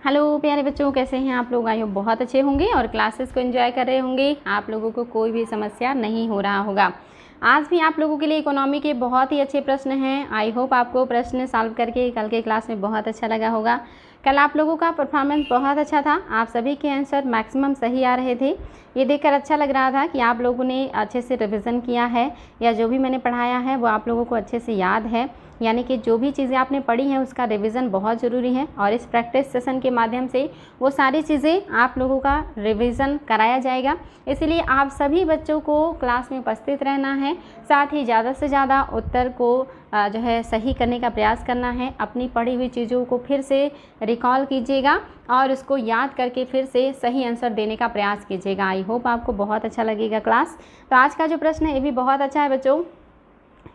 Hello प्यारे बच्चों, कैसे हैं आप लोग। आई होप बहुत अच्छे होंगे और क्लासेस को एंजॉय कर रहे होंगे। आप लोगों को कोई भी समस्या नहीं हो रहा होगा। आज भी आप लोगों के लिए इकोनॉमी के बहुत ही अच्छे प्रश्न हैं। आई होप आपको प्रश्न सॉल्व करके कल के क्लास में बहुत अच्छा लगा होगा। कल आप लोगों का परफॉर्मेंस बहुत अच्छा था। आप सभी के आंसर मैक्सिमम सही आ रहे थे। ये देखकर अच्छा लग रहा था कि आप लोगों ने अच्छे से रिवीजन किया है या जो भी मैंने पढ़ाया है वो आप लोगों को अच्छे से याद है। यानी कि जो भी चीज़ें आपने पढ़ी हैं उसका रिवीजन बहुत ज़रूरी है और इस प्रैक्टिस सेशन के माध्यम से वो सारी चीज़ें आप लोगों का रिवीजन कराया जाएगा। इसीलिए आप सभी बच्चों को क्लास में उपस्थित रहना है, साथ ही ज़्यादा से ज़्यादा उत्तर को जो है सही करने का प्रयास करना है। अपनी पढ़ी हुई चीज़ों को फिर से रिकॉल कीजिएगा और उसको याद करके फिर से सही आंसर देने का प्रयास कीजिएगा। आई होप आपको बहुत अच्छा लगेगा क्लास। तो आज का जो प्रश्न है ये भी बहुत अच्छा है बच्चों।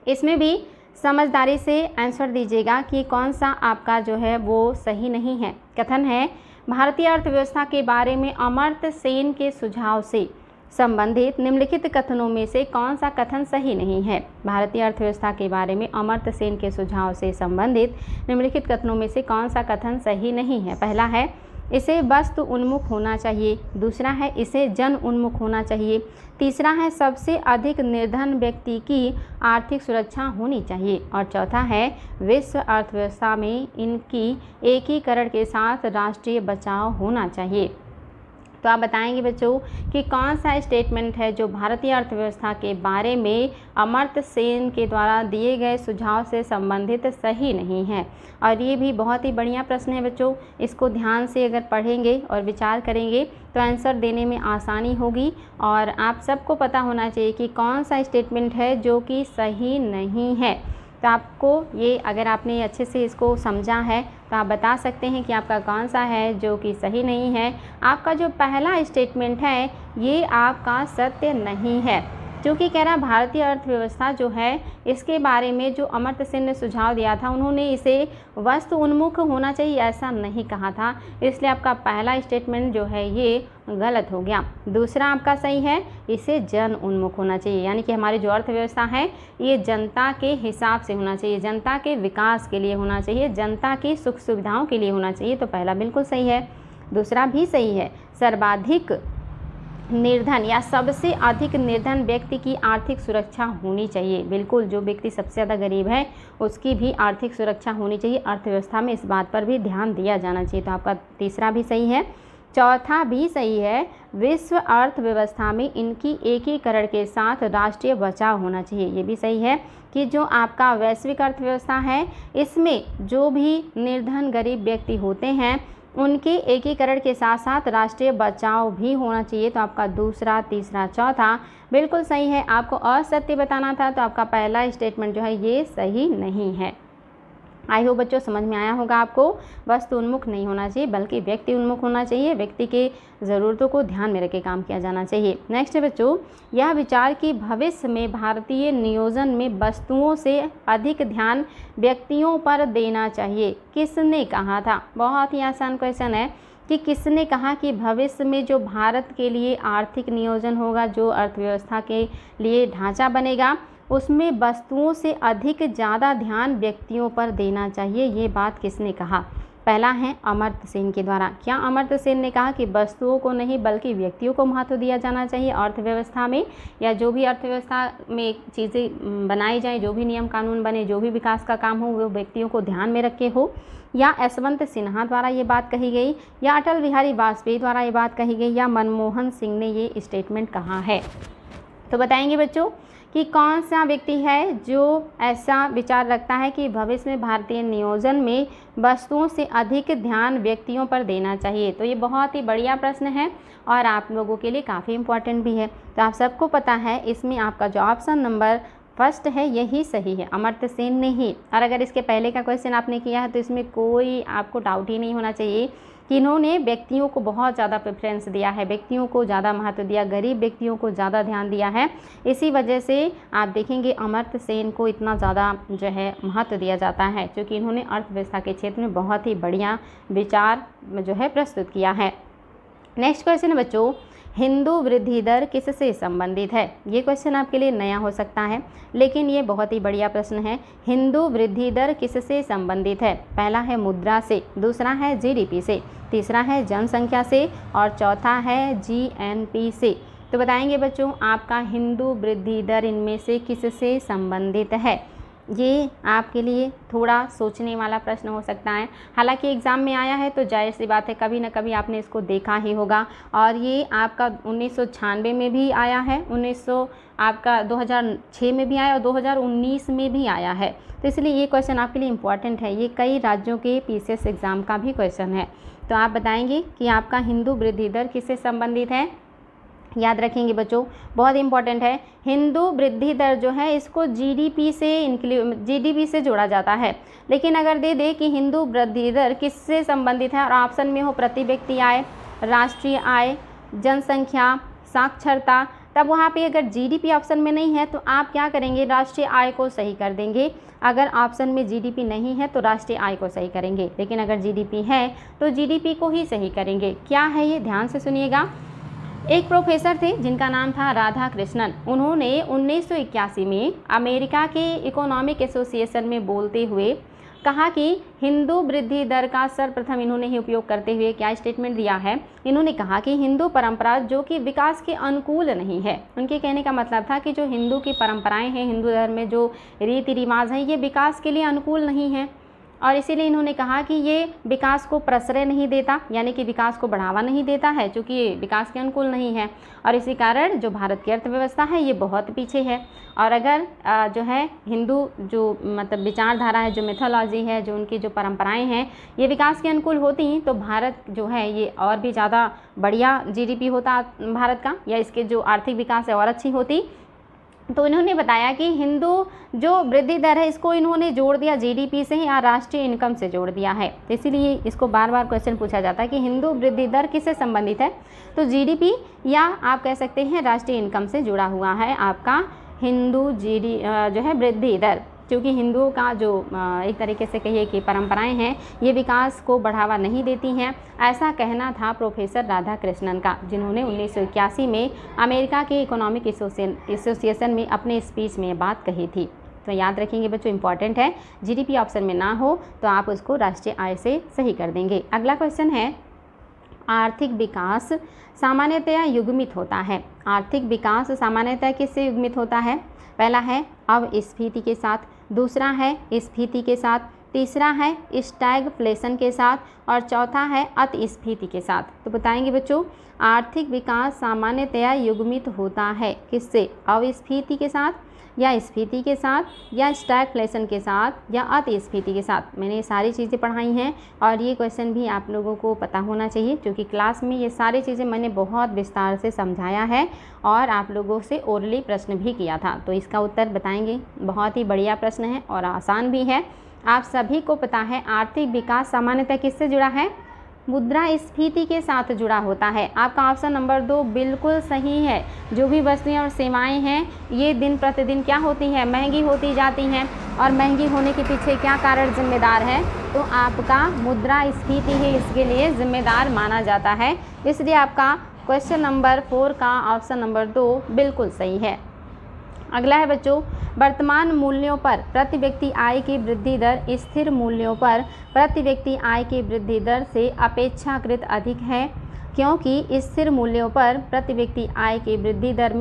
इसमें भी समझदारी से आंसर दीजिएगा कि कौन सा आपका जो है वो सही नहीं है। कथन है, भारतीय अर्थव्यवस्था के बारे में अमर्त्य सेन के सुझाव से संबंधित निम्नलिखित कथनों में से कौन सा कथन सही नहीं है। भारतीय अर्थव्यवस्था के बारे में अमर्त्य सेन के सुझाव से संबंधित निम्नलिखित कथनों में से कौन सा कथन सही नहीं है। पहला है, इसे वस्तु उन्मुख होना चाहिए। दूसरा है, इसे जन उन्मुख होना चाहिए। तीसरा है, सबसे अधिक निर्धन व्यक्ति की आर्थिक सुरक्षा होनी चाहिए। और चौथा है, विश्व अर्थव्यवस्था में इनकी एकीकरण के साथ राष्ट्रीय बचाव होना चाहिए। तो आप बताएंगे बच्चों कि कौन सा स्टेटमेंट है जो भारतीय अर्थव्यवस्था के बारे में अमर्त्य सेन के द्वारा दिए गए सुझाव से संबंधित सही नहीं है। और ये भी बहुत ही बढ़िया प्रश्न है बच्चों। इसको ध्यान से अगर पढ़ेंगे और विचार करेंगे तो आंसर देने में आसानी होगी। और आप सबको पता होना चाहिए कि कौन सा स्टेटमेंट है जो कि सही नहीं है। तो आपको ये, अगर आपने अच्छे से इसको समझा है तो आप बता सकते हैं कि आपका कौन सा है जो कि सही नहीं है। आपका जो पहला स्टेटमेंट है ये आपका सत्य नहीं है, क्योंकि कह रहा भारतीय अर्थव्यवस्था जो है इसके बारे में जो अमर्त्य सेन ने सुझाव दिया था, उन्होंने इसे वस्तु उन्मुख होना चाहिए ऐसा नहीं कहा था। इसलिए आपका पहला स्टेटमेंट जो है ये गलत हो गया। दूसरा आपका सही है, इसे जन उन्मुख होना चाहिए। यानी कि हमारी जो अर्थव्यवस्था है ये जनता के हिसाब से होना चाहिए, जनता के विकास के लिए होना चाहिए, जनता की सुख सुविधाओं के लिए होना चाहिए। तो पहला बिल्कुल सही है। दूसरा भी सही है, सर्वाधिक निर्धन या सबसे अधिक निर्धन व्यक्ति की आर्थिक सुरक्षा होनी चाहिए। बिल्कुल, जो व्यक्ति सबसे ज़्यादा गरीब है उसकी भी आर्थिक सुरक्षा होनी चाहिए। अर्थव्यवस्था में इस बात पर भी ध्यान दिया जाना चाहिए। तो आपका तीसरा भी सही है। चौथा भी सही है, विश्व अर्थव्यवस्था में इनकी एकीकरण के साथ राष्ट्रीय बचाव होना चाहिए। ये भी सही है कि जो आपका वैश्विक अर्थव्यवस्था है इसमें जो भी निर्धन गरीब व्यक्ति होते हैं उनके एकीकरण के साथ साथ राष्ट्रीय बचाव भी होना चाहिए। तो आपका दूसरा, तीसरा, चौथा बिल्कुल सही है। आपको असत्य बताना था तो आपका पहला स्टेटमेंट जो है ये सही नहीं है। आई होप बच्चों समझ में आया होगा आपको। वस्तु उन्मुख नहीं होना चाहिए बल्कि व्यक्ति उन्मुख होना चाहिए। व्यक्ति के ज़रूरतों को ध्यान में रख के काम किया जाना चाहिए। नेक्स्ट है बच्चों, यह विचार कि भविष्य में भारतीय नियोजन में वस्तुओं से अधिक ध्यान व्यक्तियों पर देना चाहिए, किसने कहा था। बहुत ही आसान क्वेश्चन है कि किसने कहा कि भविष्य में जो भारत के लिए आर्थिक नियोजन होगा, जो अर्थव्यवस्था के लिए ढांचा बनेगा, उसमें वस्तुओं से अधिक ज़्यादा ध्यान व्यक्तियों पर देना चाहिए। ये बात किसने कहा। पहला है अमर्त्य सेन के द्वारा। क्या अमर्त्य सेन ने कहा कि वस्तुओं को नहीं बल्कि व्यक्तियों को महत्व दिया जाना चाहिए अर्थव्यवस्था में, या जो भी अर्थव्यवस्था में चीज़ें बनाई जाएं, जो भी नियम कानून बने, जो भी विकास का काम हो वो व्यक्तियों को ध्यान में रख के हो, या यशवंत सिन्हा द्वारा ये बात कही गई, या अटल बिहारी वाजपेयी द्वारा ये बात कही गई, या मनमोहन सिंह ने ये स्टेटमेंट कहा है। तो बताएंगे बच्चों कि कौन सा व्यक्ति है जो ऐसा विचार रखता है कि भविष्य में भारतीय नियोजन में वस्तुओं से अधिक ध्यान व्यक्तियों पर देना चाहिए। तो ये बहुत ही बढ़िया प्रश्न है और आप लोगों के लिए काफ़ी इम्पोर्टेंट भी है। तो आप सबको पता है इसमें आपका जो ऑप्शन नंबर फर्स्ट है यही सही है, अमर्त्य सेन ने ही। और अगर इसके पहले का क्वेश्चन आपने किया है तो इसमें कोई आपको डाउट ही नहीं होना चाहिए कि इन्होंने व्यक्तियों को बहुत ज़्यादा प्रेफरेंस दिया है, व्यक्तियों को ज़्यादा महत्व दिया, गरीब व्यक्तियों को ज़्यादा ध्यान दिया है। इसी वजह से आप देखेंगे अमर्त्य सेन को इतना ज़्यादा जो है महत्व दिया जाता है, क्योंकि इन्होंने अर्थव्यवस्था के क्षेत्र में बहुत ही बढ़िया विचार जो है प्रस्तुत किया है। नेक्स्ट क्वेश्चन है बच्चों, हिंदू वृद्धि दर किससे संबंधित है? ये क्वेश्चन आपके लिए नया हो सकता है, लेकिन ये बहुत ही बढ़िया प्रश्न है। हिंदू वृद्धि दर किससे संबंधित है? पहला है मुद्रा से, दूसरा है जीडीपी से, तीसरा है जनसंख्या से और चौथा है जीएनपी से। तो बताएंगे बच्चों, आपका हिंदू वृद्धि दर इनमें से किससे संबंधित है? ये आपके लिए थोड़ा सोचने वाला प्रश्न हो सकता है। हालांकि एग्ज़ाम में आया है तो जाहिर सी बात है कभी ना कभी आपने इसको देखा ही होगा। और ये आपका 1996 में भी आया है, 2006 में भी आया और 2019 में भी आया है। तो इसलिए ये क्वेश्चन आपके लिए इम्पॉर्टेंट है। ये कई राज्यों के पीसीएस एग्ज़ाम का भी क्वेश्चन है। तो आप बताएंगे कि आपका हिंदू वृद्धि दर किससे संबंधित है? याद रखेंगे बच्चों, बहुत इंपॉर्टेंट है। हिंदू वृद्धि दर जो है इसको जीडीपी से जोड़ा जाता है। लेकिन अगर दे कि हिंदू वृद्धि दर किससे संबंधित है और ऑप्शन में हो प्रति व्यक्ति आय, राष्ट्रीय आय, जनसंख्या, साक्षरता, तब वहाँ पे अगर जीडीपी ऑप्शन में नहीं है तो आप क्या करेंगे? राष्ट्रीय आय को सही कर देंगे। अगर ऑप्शन में जीडीपी नहीं है तो राष्ट्रीय आय को सही करेंगे, लेकिन अगर जीडीपी है तो जीडीपी को ही सही करेंगे। क्या है ये? ध्यान से सुनिएगा। एक प्रोफेसर थे जिनका नाम था राधा कृष्णन। उन्होंने 1981 में अमेरिका के इकोनॉमिक एसोसिएशन में बोलते हुए कहा कि हिंदू वृद्धि दर का सर्वप्रथम इन्होंने ही उपयोग करते हुए क्या स्टेटमेंट दिया है? इन्होंने कहा कि हिंदू परंपरा जो कि विकास के अनुकूल नहीं है। उनके कहने का मतलब था कि जो हिंदू की परंपराएं हैं, हिंदू धर्म में जो रीति रिवाज हैं, ये विकास के लिए अनुकूल नहीं है और इसीलिए इन्होंने कहा कि ये विकास को प्रश्रय नहीं देता, यानी कि विकास को बढ़ावा नहीं देता है, चूँकि ये विकास के अनुकूल नहीं है और इसी कारण जो भारत की अर्थव्यवस्था है ये बहुत पीछे है। और अगर जो है हिंदू जो मतलब विचारधारा है, जो मिथोलॉजी है, जो उनकी जो परंपराएं हैं, ये विकास के अनुकूल होती तो भारत जो है ये और भी ज़्यादा बढ़िया जीडीपी होता भारत का, या इसके जो आर्थिक विकास है और अच्छी होती। तो इन्होंने बताया कि हिंदू जो वृद्धि दर है इसको इन्होंने जोड़ दिया जीडीपी से या राष्ट्रीय इनकम से जोड़ दिया है। तो इसीलिए इसको बार बार क्वेश्चन पूछा जाता है कि हिंदू वृद्धि दर किससे संबंधित है? तो जीडीपी या आप कह सकते हैं राष्ट्रीय इनकम से जुड़ा हुआ है आपका हिंदू जो है वृद्धि दर। क्योंकि हिंदुओं का जो एक तरीके से कहिए कि परंपराएं हैं ये विकास को बढ़ावा नहीं देती हैं, ऐसा कहना था प्रोफेसर राधा कृष्णन का, जिन्होंने 1981 में अमेरिका के इकोनॉमिक एसोसिएशन में अपने स्पीच में बात कही थी। तो याद रखेंगे बच्चों, इंपॉर्टेंट है। जीडीपी ऑप्शन में ना हो तो आप उसको राष्ट्रीय आय से सही कर देंगे। अगला क्वेश्चन है, आर्थिक विकास सामान्यतया युग्मित होता है। आर्थिक विकास सामान्यतया किससे युग्मित होता है? पहला है अवस्फीति के साथ, दूसरा है स्फीति के साथ, तीसरा है स्टैगफ्लेशन के साथ और चौथा है अतिस्फीति के साथ। तो बताएंगे बच्चों, आर्थिक विकास सामान्यतया युग्मित होता है किससे? अवस्फीति के साथ या स्फीति के साथ या स्टैगफ्लेशन के साथ या अतिस्फीति के साथ। मैंने ये सारी चीज़ें पढ़ाई हैं और ये क्वेश्चन भी आप लोगों को पता होना चाहिए, क्योंकि क्लास में ये सारी चीज़ें मैंने बहुत विस्तार से समझाया है और आप लोगों से ओरली प्रश्न भी किया था। तो इसका उत्तर बताएंगे। बहुत ही बढ़िया प्रश्न है और आसान भी है। आप सभी को पता है आर्थिक विकास सामान्यतः किससे जुड़ा है? मुद्रास्फीति के साथ जुड़ा होता है। आपका ऑप्शन नंबर 2 बिल्कुल सही है। जो भी वस्तुएं और सेवाएं हैं ये दिन प्रतिदिन क्या होती हैं? महंगी होती जाती हैं। और महंगी होने के पीछे क्या कारण जिम्मेदार है? तो आपका मुद्रास्फीति ही इसके लिए जिम्मेदार माना जाता है। इसलिए आपका क्वेश्चन नंबर 4 का ऑप्शन नंबर 2 बिल्कुल सही है। अगला है बच्चों, वर्तमान मूल्यों पर प्रति व्यक्ति आय की वृद्धि दर स्थिर मूल्यों पर प्रति व्यक्ति आय की वृद्धि दर से अपेक्षाकृत अधिक है, क्योंकि स्थिर मूल्यों पर प्रति व्यक्ति आय की वृद्धि दर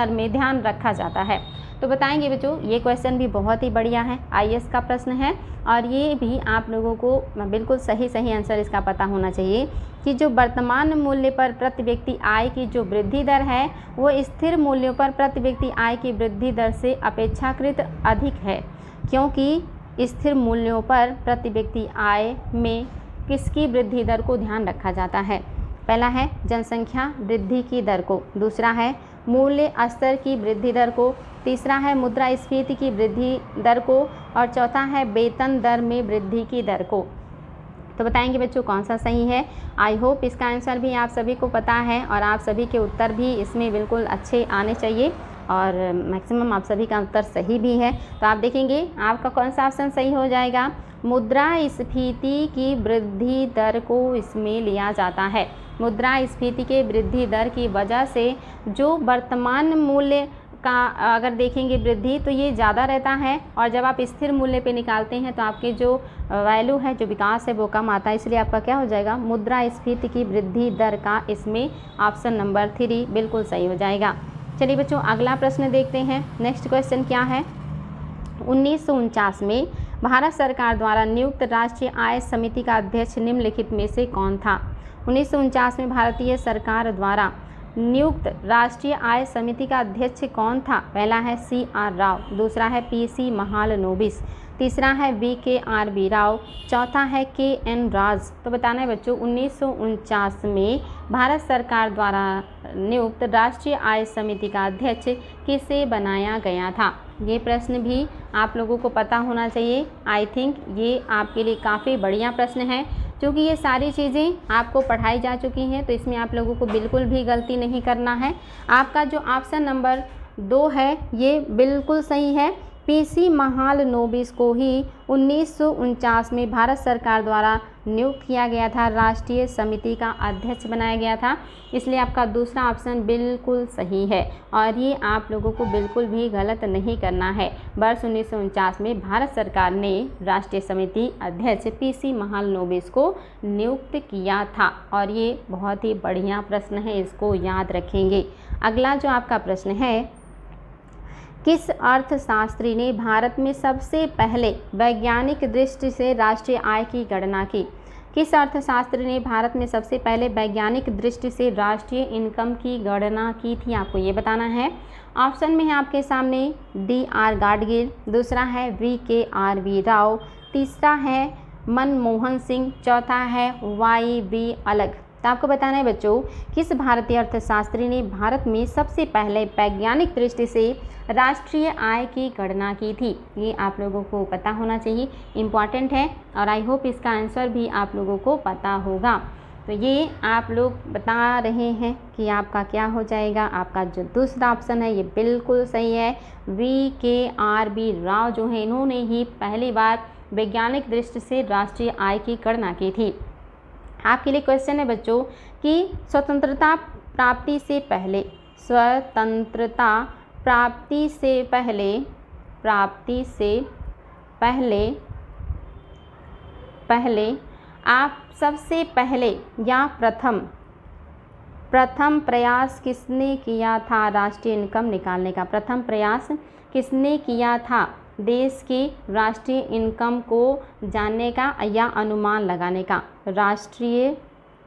में ध्यान रखा जाता है। तो बताएंगे बच्चों, ये क्वेश्चन भी बहुत ही बढ़िया है, आईएएस का प्रश्न है और ये भी आप लोगों को बिल्कुल सही आंसर इसका पता होना चाहिए कि जो वर्तमान मूल्य पर प्रति व्यक्ति आय की जो वृद्धि दर है वो स्थिर मूल्यों पर प्रति व्यक्ति आय की वृद्धि दर से अपेक्षाकृत अधिक है, क्योंकि स्थिर मूल्यों पर प्रति व्यक्ति आय में किसकी वृद्धि दर को ध्यान रखा जाता है? पहला है जनसंख्या वृद्धि की दर को, दूसरा है मूल्य स्तर की वृद्धि दर को, तीसरा है मुद्रास्फीति की वृद्धि दर को और चौथा है वेतन दर में वृद्धि की दर को। तो बताएंगे बच्चों कौन सा सही है। आई होप इसका आंसर भी आप सभी को पता है और आप सभी के उत्तर भी इसमें बिल्कुल अच्छे आने चाहिए और मैक्सिमम आप सभी का उत्तर सही भी है। तो आप देखेंगे आपका कौन सा ऑप्शन सही हो जाएगा। मुद्रास्फीति की वृद्धि दर को इसमें लिया जाता है। मुद्रास्फीति के वृद्धि दर की वजह से जो वर्तमान मूल्य का अगर देखेंगे वृद्धि तो ये ज़्यादा रहता है, और जब आप स्थिर मूल्य पे निकालते हैं तो आपके जो वैल्यू है, जो विकास है, वो कम आता है। इसलिए आपका क्या हो जाएगा, मुद्रास्फीति की वृद्धि दर का इसमें ऑप्शन नंबर 3 बिल्कुल सही हो जाएगा। चलिए बच्चों अगला प्रश्न देखते हैं। नेक्स्ट क्वेश्चन क्या है। 1949 में भारत सरकार द्वारा नियुक्त राष्ट्रीय आय समिति का अध्यक्ष निम्नलिखित में से कौन था। 1949 में भारतीय सरकार द्वारा नियुक्त राष्ट्रीय आय समिति का अध्यक्ष कौन था। पहला है CR राव, दूसरा है PC महालनोबिस, तीसरा है VKRB राव, चौथा है KN राज। तो बताना है बच्चों 1949 में भारत सरकार द्वारा नियुक्त राष्ट्रीय आय समिति का अध्यक्ष किसे बनाया गया था। ये प्रश्न भी आप लोगों को पता होना चाहिए। आई थिंक ये आपके लिए काफ़ी बढ़िया प्रश्न है, क्योंकि ये सारी चीज़ें आपको पढ़ाई जा चुकी हैं, तो इसमें आप लोगों को बिल्कुल भी गलती नहीं करना है। आपका जो ऑप्शन नंबर 2 है ये बिल्कुल सही है। PC महालनोबिस को ही 1949 में भारत सरकार द्वारा नियुक्त किया गया था, राष्ट्रीय समिति का अध्यक्ष बनाया गया था। इसलिए आपका दूसरा ऑप्शन बिल्कुल सही है, और ये आप लोगों को बिल्कुल भी गलत नहीं करना है। वर्ष 1949 में भारत सरकार ने राष्ट्रीय समिति अध्यक्ष PC महालनोबिस को नियुक्त किया था, और ये बहुत ही बढ़िया प्रश्न है, इसको याद रखेंगे। अगला जो आपका प्रश्न है, किस अर्थशास्त्री ने भारत में सबसे पहले वैज्ञानिक दृष्टि से राष्ट्रीय आय की गणना की। किस अर्थशास्त्री ने भारत में सबसे पहले वैज्ञानिक दृष्टि से राष्ट्रीय इनकम की गणना की थी, आपको ये बताना है। ऑप्शन में है आपके सामने DR गाडगिल, दूसरा है VKRB राव, तीसरा है मनमोहन सिंह, चौथा है YV अलग। तो आपको बताना है बच्चों किस भारतीय अर्थशास्त्री ने भारत में सबसे पहले वैज्ञानिक दृष्टि से राष्ट्रीय आय की गणना की थी। ये आप लोगों को पता होना चाहिए, इम्पॉर्टेंट है, और आई होप इसका आंसर भी आप लोगों को पता होगा। तो ये आप लोग बता रहे हैं कि आपका क्या हो जाएगा। आपका जो दूसरा ऑप्शन है ये बिल्कुल सही है। VKRB राव जो है, इन्होंने ही पहली बार वैज्ञानिक दृष्टि से राष्ट्रीय आय की गणना की थी। आपके लिए क्वेश्चन है बच्चों कि स्वतंत्रता प्राप्ति से पहले, स्वतंत्रता प्राप्ति से पहले, प्राप्ति से पहले पहले आप सबसे पहले या प्रथम प्रयास किसने किया था राष्ट्रीय इनकम निकालने का। प्रथम प्रयास किसने किया था देश की राष्ट्रीय इनकम को जानने का या अनुमान लगाने का।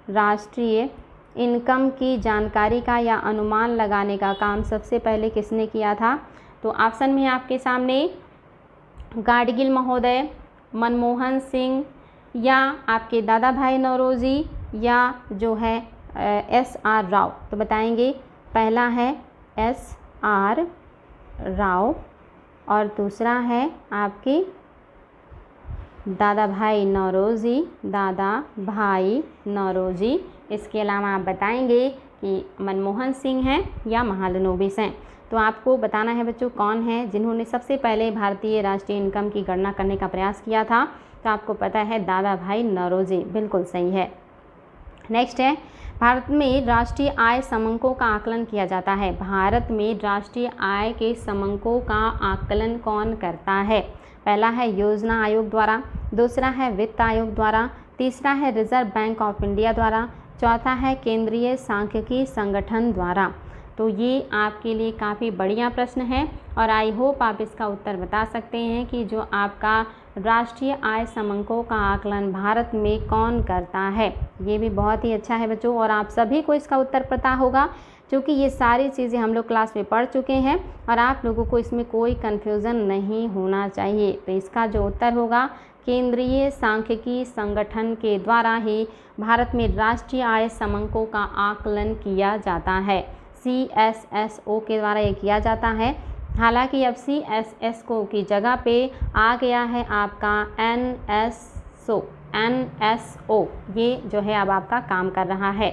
राष्ट्रीय इनकम की जानकारी का या अनुमान लगाने का काम सबसे पहले किसने किया था। तो ऑप्शन में है आपके सामने गाडगिल महोदय, मनमोहन सिंह, या आपके दादा भाई नौरोजी, या जो है SR राव। तो बताएंगे पहला है SR राव और दूसरा है आपकी दादा भाई नौरोजी। इसके अलावा आप बताएंगे कि मनमोहन सिंह हैं या महालनोबिस हैं। तो आपको बताना है बच्चों कौन है जिन्होंने सबसे पहले भारतीय राष्ट्रीय इनकम की गणना करने का प्रयास किया था। तो आपको पता है दादा भाई नौरोजी, बिल्कुल सही है। नेक्स्ट है भारत में राष्ट्रीय आय समंकों का आकलन किया जाता है। भारत में राष्ट्रीय आय के समंकों का आकलन कौन करता है। पहला है योजना आयोग द्वारा, दूसरा है वित्त आयोग द्वारा, तीसरा है रिजर्व बैंक ऑफ इंडिया द्वारा, चौथा है केंद्रीय सांख्यिकी संगठन द्वारा। तो ये आपके लिए काफ़ी बढ़िया प्रश्न है और आई होप आप इसका उत्तर बता सकते हैं कि जो आपका राष्ट्रीय आय समंकों का आकलन भारत में कौन करता है। ये भी बहुत ही अच्छा है बच्चों और आप सभी को इसका उत्तर पता होगा क्योंकि ये सारी चीज़ें हम लोग क्लास में पढ़ चुके हैं और आप लोगों को इसमें कोई कन्फ्यूज़न नहीं होना चाहिए। तो इसका जो उत्तर होगा केंद्रीय सांख्यिकी संगठन के द्वारा ही भारत में राष्ट्रीय आय समंकों का आकलन किया जाता है। CSSO के द्वारा ये किया जाता है। हालांकि अब CSSO की जगह पे आ गया है आपका NSO। ये जो है अब आपका काम कर रहा है।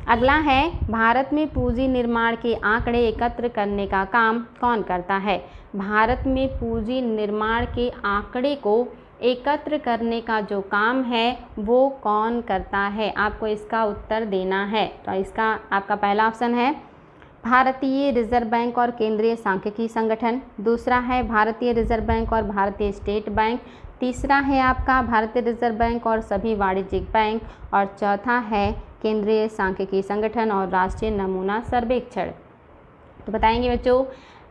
अगला है, भारत में पूंजी निर्माण के आंकड़े एकत्र करने का काम कौन करता है? भारत में पूंजी निर्माण के आंकड़े को एकत्र करने का जो काम है वो कौन करता है? आपको इसका उत्तर देना है। तो इसका आपका पहला ऑप्शन है भारतीय रिजर्व बैंक और केंद्रीय सांख्यिकी संगठन, दूसरा है भारतीय रिजर्व बैंक और भारतीय स्टेट बैंक, तीसरा है आपका भारतीय रिजर्व बैंक और सभी वाणिज्यिक बैंक, और चौथा है केंद्रीय सांख्यिकी संगठन और राष्ट्रीय नमूना सर्वेक्षण। तो बताएंगे बच्चों,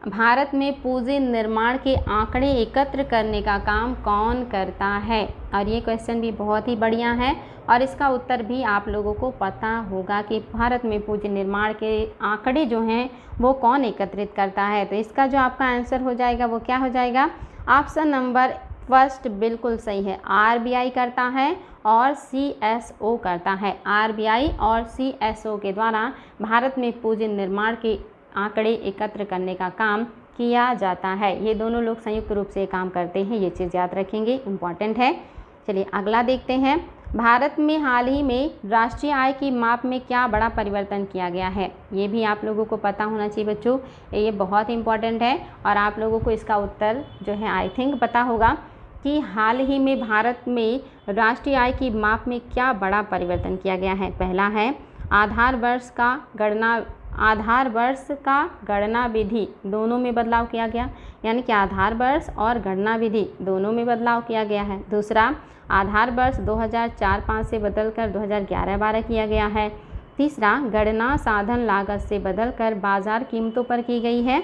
भारत में पूंजी निर्माण के आंकड़े एकत्र करने का काम कौन करता है? और ये क्वेश्चन भी बहुत ही बढ़िया है और इसका उत्तर भी आप लोगों को पता होगा कि भारत में पूंजी निर्माण के आंकड़े जो हैं वो कौन एकत्रित करता है। तो इसका जो आपका आंसर हो जाएगा वो क्या हो जाएगा? ऑप्शन नंबर फर्स्ट बिल्कुल सही है, आरबीआई करता है और सीएसओ करता है। आरबीआई और सीएसओ के द्वारा भारत में पूंजी निर्माण के आंकड़े एकत्र करने का काम किया जाता है। ये दोनों लोग संयुक्त रूप से काम करते हैं, ये चीज़ याद रखेंगे, इम्पॉर्टेंट है। चलिए अगला देखते हैं, भारत में हाल ही में राष्ट्रीय आय की माप में क्या बड़ा परिवर्तन किया गया है? ये भी आप लोगों को पता होना चाहिए बच्चों, ये बहुत इंपॉर्टेंट है और आप लोगों को इसका उत्तर जो है आई थिंक पता होगा कि हाल ही में भारत में राष्ट्रीय आय की माप में क्या बड़ा परिवर्तन किया गया है। पहला है आधार वर्ष का गणना विधि दोनों में बदलाव किया गया, यानी कि आधार वर्ष और गणना विधि दोनों में बदलाव किया गया है। दूसरा, आधार वर्ष 2004-05 से बदलकर 2011-12 किया गया है। तीसरा, गणना साधन लागत से बदलकर बाजार कीमतों पर की गई है।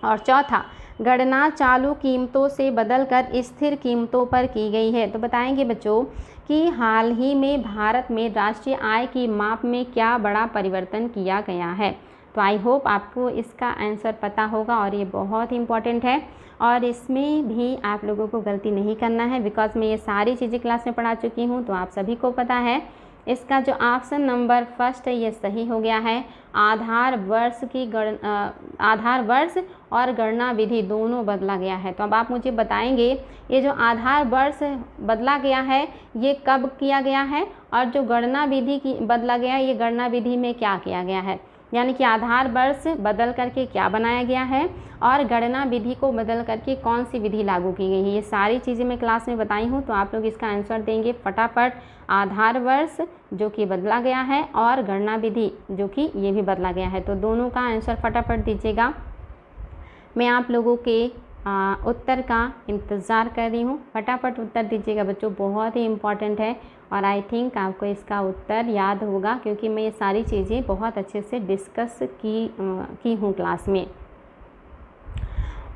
और चौथा, गणना चालू कीमतों से बदलकर स्थिर कीमतों पर की गई है। तो बताएंगे बच्चों कि हाल ही में भारत में राष्ट्रीय आय की माप में क्या बड़ा परिवर्तन किया गया है। तो आई होप आपको इसका आंसर पता होगा और ये बहुत ही इम्पॉर्टेंट है और इसमें भी आप लोगों को गलती नहीं करना है, बिकॉज मैं ये सारी चीज़ें क्लास में पढ़ा चुकी हूँ, तो आप सभी को पता है। इसका जो ऑप्शन नंबर फर्स्ट है ये सही हो गया है। आधार वर्ष और गणना विधि दोनों बदला गया है। तो अब आप मुझे बताएंगे ये जो आधार वर्ष बदला गया है ये कब किया गया है और जो गणना विधि की बदला गया है ये गणना विधि में क्या किया गया है, यानी कि आधार वर्ष बदल करके क्या बनाया गया है और गणना विधि को बदल करके कौन सी विधि लागू की गई है। ये सारी चीज़ें मैं क्लास में बताई हूँ, तो आप लोग इसका आंसर देंगे फटाफट। आधार वर्ष जो कि बदला गया है और गणना विधि जो कि ये भी बदला गया है, तो दोनों का आंसर फटाफट दीजिएगा। मैं आप लोगों के उत्तर का इंतज़ार कर रही हूँ, फटाफट उत्तर दीजिएगा बच्चों, बहुत ही इम्पॉर्टेंट है और आई थिंक आपको इसका उत्तर याद होगा क्योंकि मैं ये सारी चीज़ें बहुत अच्छे से डिस्कस की हूँ क्लास में।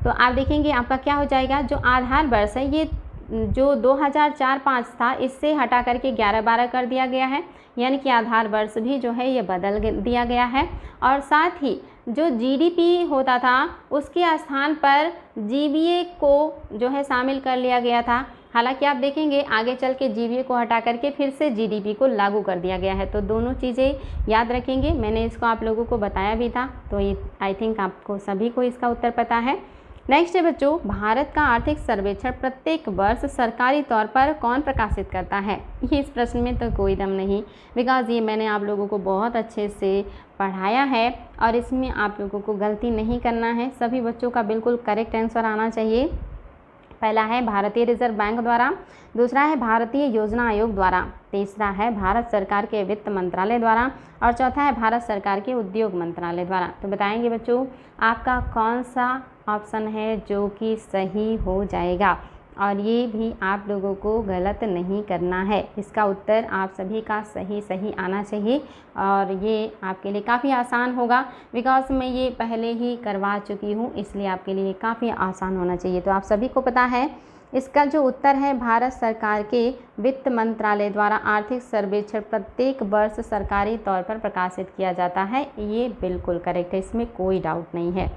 तो आप देखेंगे आपका क्या हो जाएगा, जो आधार वर्ष है ये जो 2004-05 था इससे हटा करके 11-12 कर दिया गया है, यानी कि आधार वर्ष भी जो है ये बदल दिया गया है। और साथ ही जो जीडीपी होता था उसके स्थान पर जीवीए को जो है शामिल कर लिया गया था। हालांकि आप देखेंगे आगे चल के जीवीए को हटा करके फिर से जीडीपी को लागू कर दिया गया है, तो दोनों चीज़ें याद रखेंगे। मैंने इसको आप लोगों को बताया भी था, तो ये आई थिंक आपको सभी को इसका उत्तर पता है। नेक्स्ट है बच्चों, भारत का आर्थिक सर्वेक्षण प्रत्येक वर्ष सरकारी तौर पर कौन प्रकाशित करता है? ये इस प्रश्न में तो कोई दम नहीं, बिकॉज़ ये मैंने आप लोगों को बहुत अच्छे से पढ़ाया है और इसमें आप लोगों को गलती नहीं करना है। सभी बच्चों का बिल्कुल करेक्ट आंसर आना चाहिए। पहला है भारतीय रिजर्व बैंक द्वारा, दूसरा है भारतीय योजना आयोग द्वारा, तीसरा है भारत सरकार के वित्त मंत्रालय द्वारा और चौथा है भारत सरकार के उद्योग मंत्रालय द्वारा। तो बताएंगे बच्चों आपका कौन सा ऑप्शन है जो कि सही हो जाएगा, और ये भी आप लोगों को गलत नहीं करना है। इसका उत्तर आप सभी का सही आना चाहिए और ये आपके लिए काफ़ी आसान होगा, बिकॉज मैं ये पहले ही करवा चुकी हूँ, इसलिए आपके लिए काफ़ी आसान होना चाहिए। तो आप सभी को पता है इसका जो उत्तर है भारत सरकार के वित्त मंत्रालय द्वारा आर्थिक सर्वेक्षण प्रत्येक वर्ष सरकारी तौर पर प्रकाशित किया जाता है। ये बिल्कुल करेक्ट है, इसमें कोई डाउट नहीं है।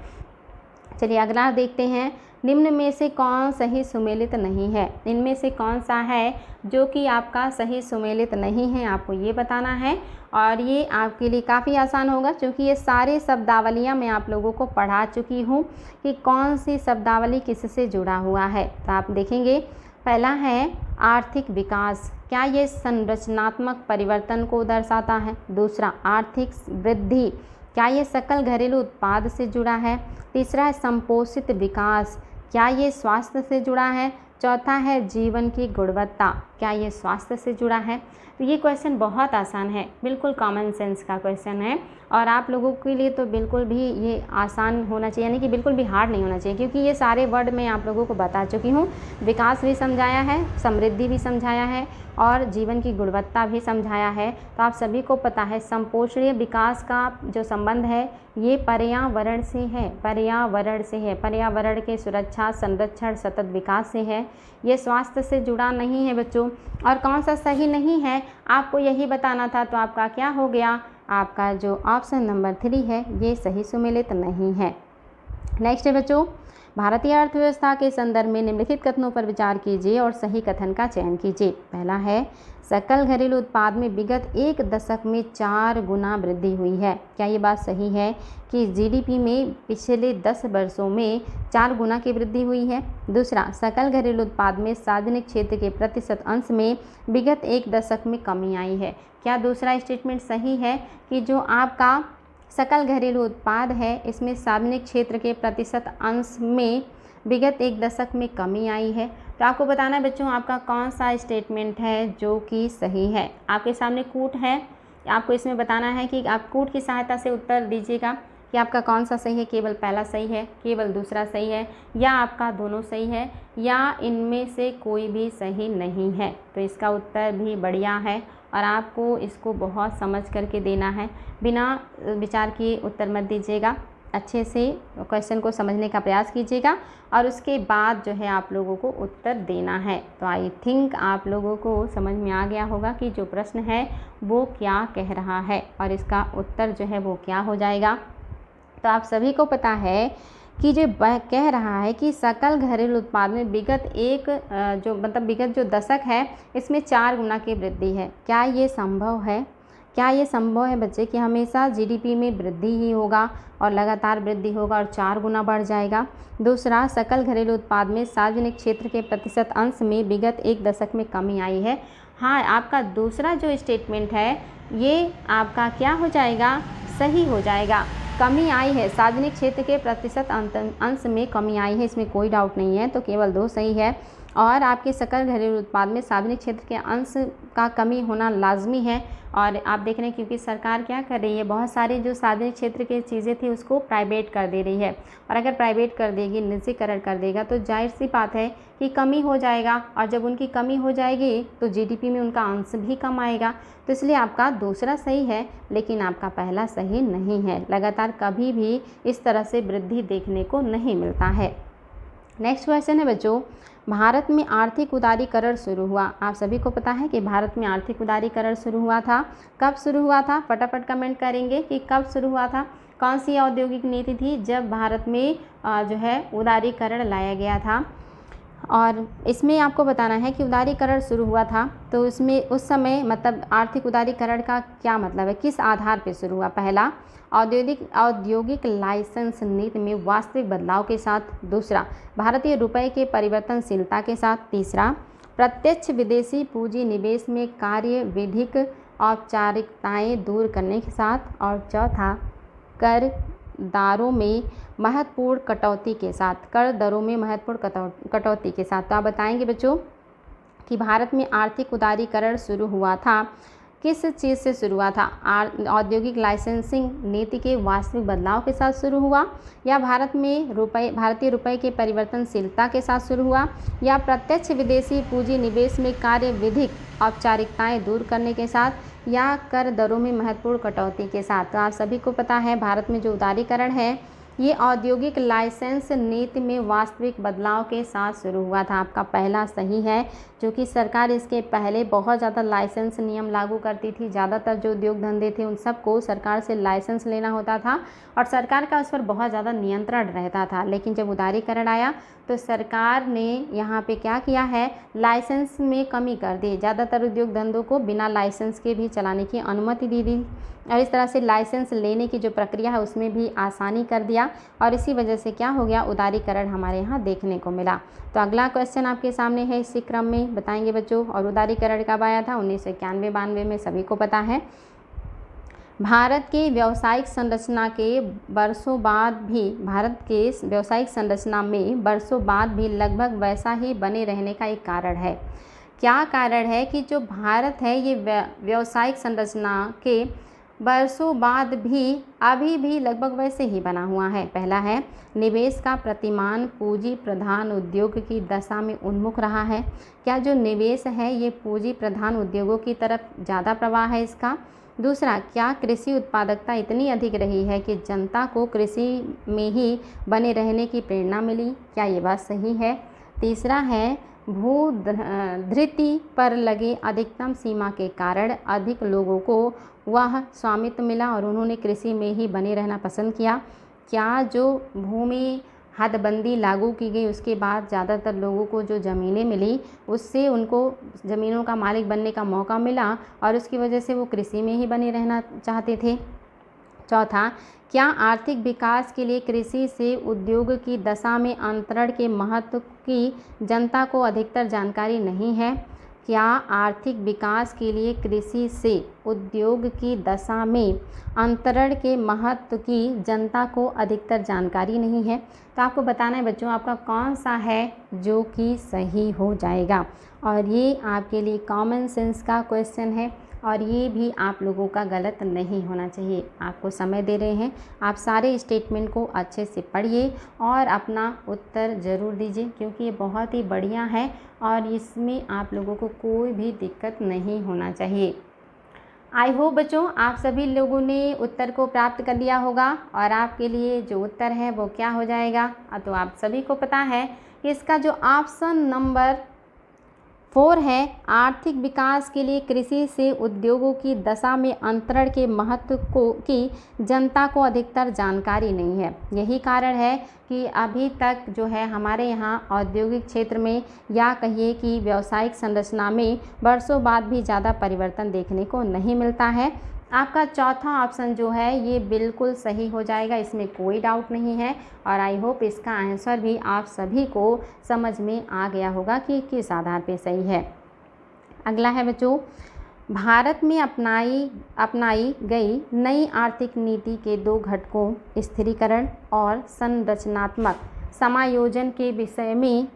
चलिए अगला देखते हैं, निम्न में से कौन सही सुमेलित नहीं है? इनमें से कौन सा है जो कि आपका सही सुमेलित नहीं है, आपको ये बताना है और ये आपके लिए काफ़ी आसान होगा क्योंकि ये सारे शब्दावलियाँ मैं आप लोगों को पढ़ा चुकी हूँ कि कौन सी शब्दावली किससे जुड़ा हुआ है। तो आप देखेंगे पहला है आर्थिक विकास, क्या ये संरचनात्मक परिवर्तन को दर्शाता है। दूसरा आर्थिक वृद्धि, क्या ये सकल घरेलू उत्पाद से जुड़ा है। तीसरा है संपोषित विकास, क्या ये स्वास्थ्य से जुड़ा है। चौथा है जीवन की गुणवत्ता, क्या ये स्वास्थ्य से जुड़ा है। तो ये क्वेश्चन बहुत आसान है, बिल्कुल कॉमन सेंस का क्वेश्चन है और आप लोगों के लिए तो बिल्कुल भी ये आसान होना चाहिए, यानी कि बिल्कुल भी हार्ड नहीं होना चाहिए, क्योंकि ये सारे वर्ड मैं आप लोगों को बता चुकी हूँ। विकास भी समझाया है, समृद्धि भी समझाया है और जीवन की गुणवत्ता भी समझाया है। तो आप सभी को पता है संपोषणीय विकास का जो संबंध है ये पर्यावरण से है, पर्यावरण के सुरक्षा, संरक्षण, सतत विकास से है। ये स्वास्थ्य से जुड़ा नहीं है बच्चों। और कौन सा सही नहीं है आपको यही बताना था, तो आपका क्या हो गया, आपका जो ऑप्शन नंबर 3 है ये सही सुमेलित नहीं है। नेक्स्ट है बच्चों, भारतीय अर्थव्यवस्था के संदर्भ में निम्नलिखित कथनों पर विचार कीजिए और सही कथन का चयन कीजिए। पहला है सकल घरेलू उत्पाद में विगत 1 दशक में 4 गुना वृद्धि हुई है। क्या ये बात सही है कि जीडीपी में पिछले 10 वर्षों में 4 गुना की वृद्धि हुई है। दूसरा, सकल घरेलू उत्पाद में सार्वजनिक क्षेत्र के प्रतिशत अंश में विगत 1 दशक में कमी आई है। क्या दूसरा स्टेटमेंट सही है कि जो आपका सकल घरेलू उत्पाद है इसमें सार्वजनिक क्षेत्र के प्रतिशत अंश में विगत 1 दशक में कमी आई है। तो आपको बताना है बच्चों आपका कौन सा स्टेटमेंट है जो कि सही है। आपके सामने कूट है, आपको इसमें बताना है कि आप कूट की सहायता से उत्तर दीजिएगा कि आपका कौन सा सही है, केवल पहला सही है, केवल दूसरा सही है, या आपका दोनों सही है, या इनमें से कोई भी सही नहीं है। तो इसका उत्तर भी बढ़िया है और आपको इसको बहुत समझ करके देना है, बिना विचार किए उत्तर मत दीजिएगा। अच्छे से क्वेश्चन को समझने का प्रयास कीजिएगा और उसके बाद जो है आप लोगों को उत्तर देना है। तो आई थिंक आप लोगों को समझ में आ गया होगा कि जो प्रश्न है वो क्या कह रहा है और इसका उत्तर जो है वो क्या हो जाएगा। तो आप सभी को पता है कि जो कह रहा है कि सकल घरेलू उत्पाद में विगत जो दशक है इसमें 4 गुना की वृद्धि है। क्या ये संभव है? क्या ये संभव है बच्चे कि हमेशा जीडीपी में वृद्धि ही होगा और लगातार वृद्धि होगा और 4 गुना बढ़ जाएगा? दूसरा, सकल घरेलू उत्पाद में सार्वजनिक क्षेत्र के प्रतिशत अंश में विगत 1 दशक में कमी आई है। हाँ, आपका दूसरा जो स्टेटमेंट है ये आपका क्या हो जाएगा, सही हो जाएगा। कमी आई है, सार्वजनिक क्षेत्र के प्रतिशत अंश में कमी आई है, इसमें कोई डाउट नहीं है, तो केवल 2 सही है। और आपके सकल घरेलू उत्पाद में सार्वजनिक क्षेत्र के अंश का कमी होना लाजमी है। और आप देख रहे हैं क्योंकि सरकार क्या कर रही है, बहुत सारी जो सार्वजनिक क्षेत्र की चीज़ें थी उसको प्राइवेट कर दे रही है, और अगर प्राइवेट कर देगी, निजीकरण कर देगा, तो जाहिर सी बात है कि कमी हो जाएगा, और जब उनकी कमी हो जाएगी तो जीडीपी में उनका अंश भी कम आएगा। तो इसलिए आपका दूसरा सही है, लेकिन आपका पहला सही नहीं है। लगातार कभी भी इस तरह से वृद्धि देखने को नहीं मिलता है। नेक्स्ट क्वेश्चन है बच्चों, भारत में आर्थिक उदारीकरण शुरू हुआ। आप सभी को पता है कि भारत में आर्थिक उदारीकरण शुरू हुआ था। कब शुरू हुआ था? फटाफट कमेंट करेंगे कि कब शुरू हुआ था। कौन सी औद्योगिक नीति थी जब भारत में जो है उदारीकरण लाया गया था? और इसमें आपको बताना है कि उदारीकरण शुरू हुआ था तो इसमें उस समय मतलब आर्थिक उदारीकरण का क्या मतलब है, किस आधार पर शुरू हुआ? पहला, औद्योगिक लाइसेंस नीति में वास्तविक बदलाव के साथ। दूसरा, भारतीय रुपये के परिवर्तनशीलता के साथ। तीसरा, प्रत्यक्ष विदेशी पूंजी निवेश में कार्य विधिक औपचारिकताएं दूर करने के साथ। और चौथा, कर दरों में महत्वपूर्ण कटौती के साथ। तो आप बताएंगे बच्चों कि भारत में आर्थिक उदारीकरण शुरू हुआ था, किस चीज़ से शुरू हुआ था? औद्योगिक लाइसेंसिंग नीति के वास्तविक बदलाव के साथ शुरू हुआ, या भारतीय रुपये के परिवर्तनशीलता के साथ शुरू हुआ, या प्रत्यक्ष विदेशी पूंजी निवेश में कार्य विधिक औपचारिकताएं दूर करने के साथ, या कर दरों में महत्वपूर्ण कटौती के साथ। तो आप सभी को पता है भारत में जो उदारीकरण है ये औद्योगिक लाइसेंस नीति में वास्तविक बदलाव के साथ शुरू हुआ था। आपका पहला सही है, जो कि सरकार इसके पहले बहुत ज़्यादा लाइसेंस नियम लागू करती थी। ज़्यादातर जो उद्योग धंधे थे उन सबको सरकार से लाइसेंस लेना होता था और सरकार का उस पर बहुत ज़्यादा नियंत्रण रहता था। लेकिन जब उदारीकरण आया तो सरकार ने यहाँ पे क्या किया है, लाइसेंस में कमी कर दी। ज़्यादातर उद्योग धंधों को बिना लाइसेंस के भी चलाने की अनुमति दी और इस तरह से लाइसेंस लेने की जो प्रक्रिया है उसमें भी आसानी कर दिया। गया और इसी वजह से क्या हो गया, उदारीकरण हमारे यहाँ देखने को मिला। तो अगला क्वेश्चन आपके सामने है इसी क्रम में, बताएंगे बच्चों। और उदारीकरण कब आया था, 1991-92 में, सभी को पता है। भारत के व्यावसायिक संरचना के वर्षों बाद भी, भारत के व्यावसायिक संरचना में वर्षों बाद भी लगभग वैसा ही बने रहने का एक कारण है। क्या कारण है कि जो भारत है ये व्यावसायिक संरचना के वर्षों बाद भी अभी भी लगभग वैसे ही बना हुआ है। पहला है, निवेश का प्रतिमान पूंजी प्रधान उद्योग की दशा में उन्मुख रहा है। क्या जो निवेश है ये पूंजी प्रधान उद्योगों की तरफ ज़्यादा प्रवाह है इसका। दूसरा, क्या कृषि उत्पादकता इतनी अधिक रही है कि जनता को कृषि में ही बने रहने की प्रेरणा मिली। क्या ये बात सही है। तीसरा है, भूधृति पर लगे अधिकतम सीमा के कारण अधिक लोगों को वह स्वामित्व मिला और उन्होंने कृषि में ही बने रहना पसंद किया। क्या जो भूमि हदबंदी लागू की गई उसके बाद ज़्यादातर लोगों को जो ज़मीनें मिली उससे उनको ज़मीनों का मालिक बनने का मौका मिला और उसकी वजह से वो कृषि में ही बने रहना चाहते थे। चौथा, क्या आर्थिक विकास के लिए कृषि से उद्योग की दशा में अंतरण के महत्व की जनता को अधिकतर जानकारी नहीं है। क्या आर्थिक विकास के लिए कृषि से उद्योग की दशा में अंतरण के महत्व की जनता को अधिकतर जानकारी नहीं है। तो आपको बताना है बच्चों आपका कौन सा है जो कि सही हो जाएगा। और ये आपके लिए कॉमन सेंस का क्वेश्चन है और ये भी आप लोगों का गलत नहीं होना चाहिए। आपको समय दे रहे हैं, आप सारे स्टेटमेंट को अच्छे से पढ़िए और अपना उत्तर ज़रूर दीजिए क्योंकि ये बहुत ही बढ़िया है और इसमें आप लोगों को कोई भी दिक्कत नहीं होना चाहिए। आई होप बच्चों आप सभी लोगों ने उत्तर को प्राप्त कर लिया होगा और आपके लिए जो उत्तर है वो क्या हो जाएगा। तो आप सभी को पता है कि इसका जो ऑप्शन नंबर 4 है, आर्थिक विकास के लिए कृषि से उद्योगों की दशा में अंतरण के महत्व की जनता को अधिकतर जानकारी नहीं है। यही कारण है कि अभी तक जो है हमारे यहाँ औद्योगिक क्षेत्र में या कहिए कि व्यावसायिक संरचना में वर्षों बाद भी ज़्यादा परिवर्तन देखने को नहीं मिलता है। आपका चौथा ऑप्शन जो है ये बिल्कुल सही हो जाएगा, इसमें कोई डाउट नहीं है और आई होप इसका आंसर भी आप सभी को समझ में आ गया होगा कि किस आधार पे सही है। अगला है बच्चों, भारत में अपनाई गई नई आर्थिक नीति के 2 घटकों स्थिरीकरण और संरचनात्मक समायोजन के विषय में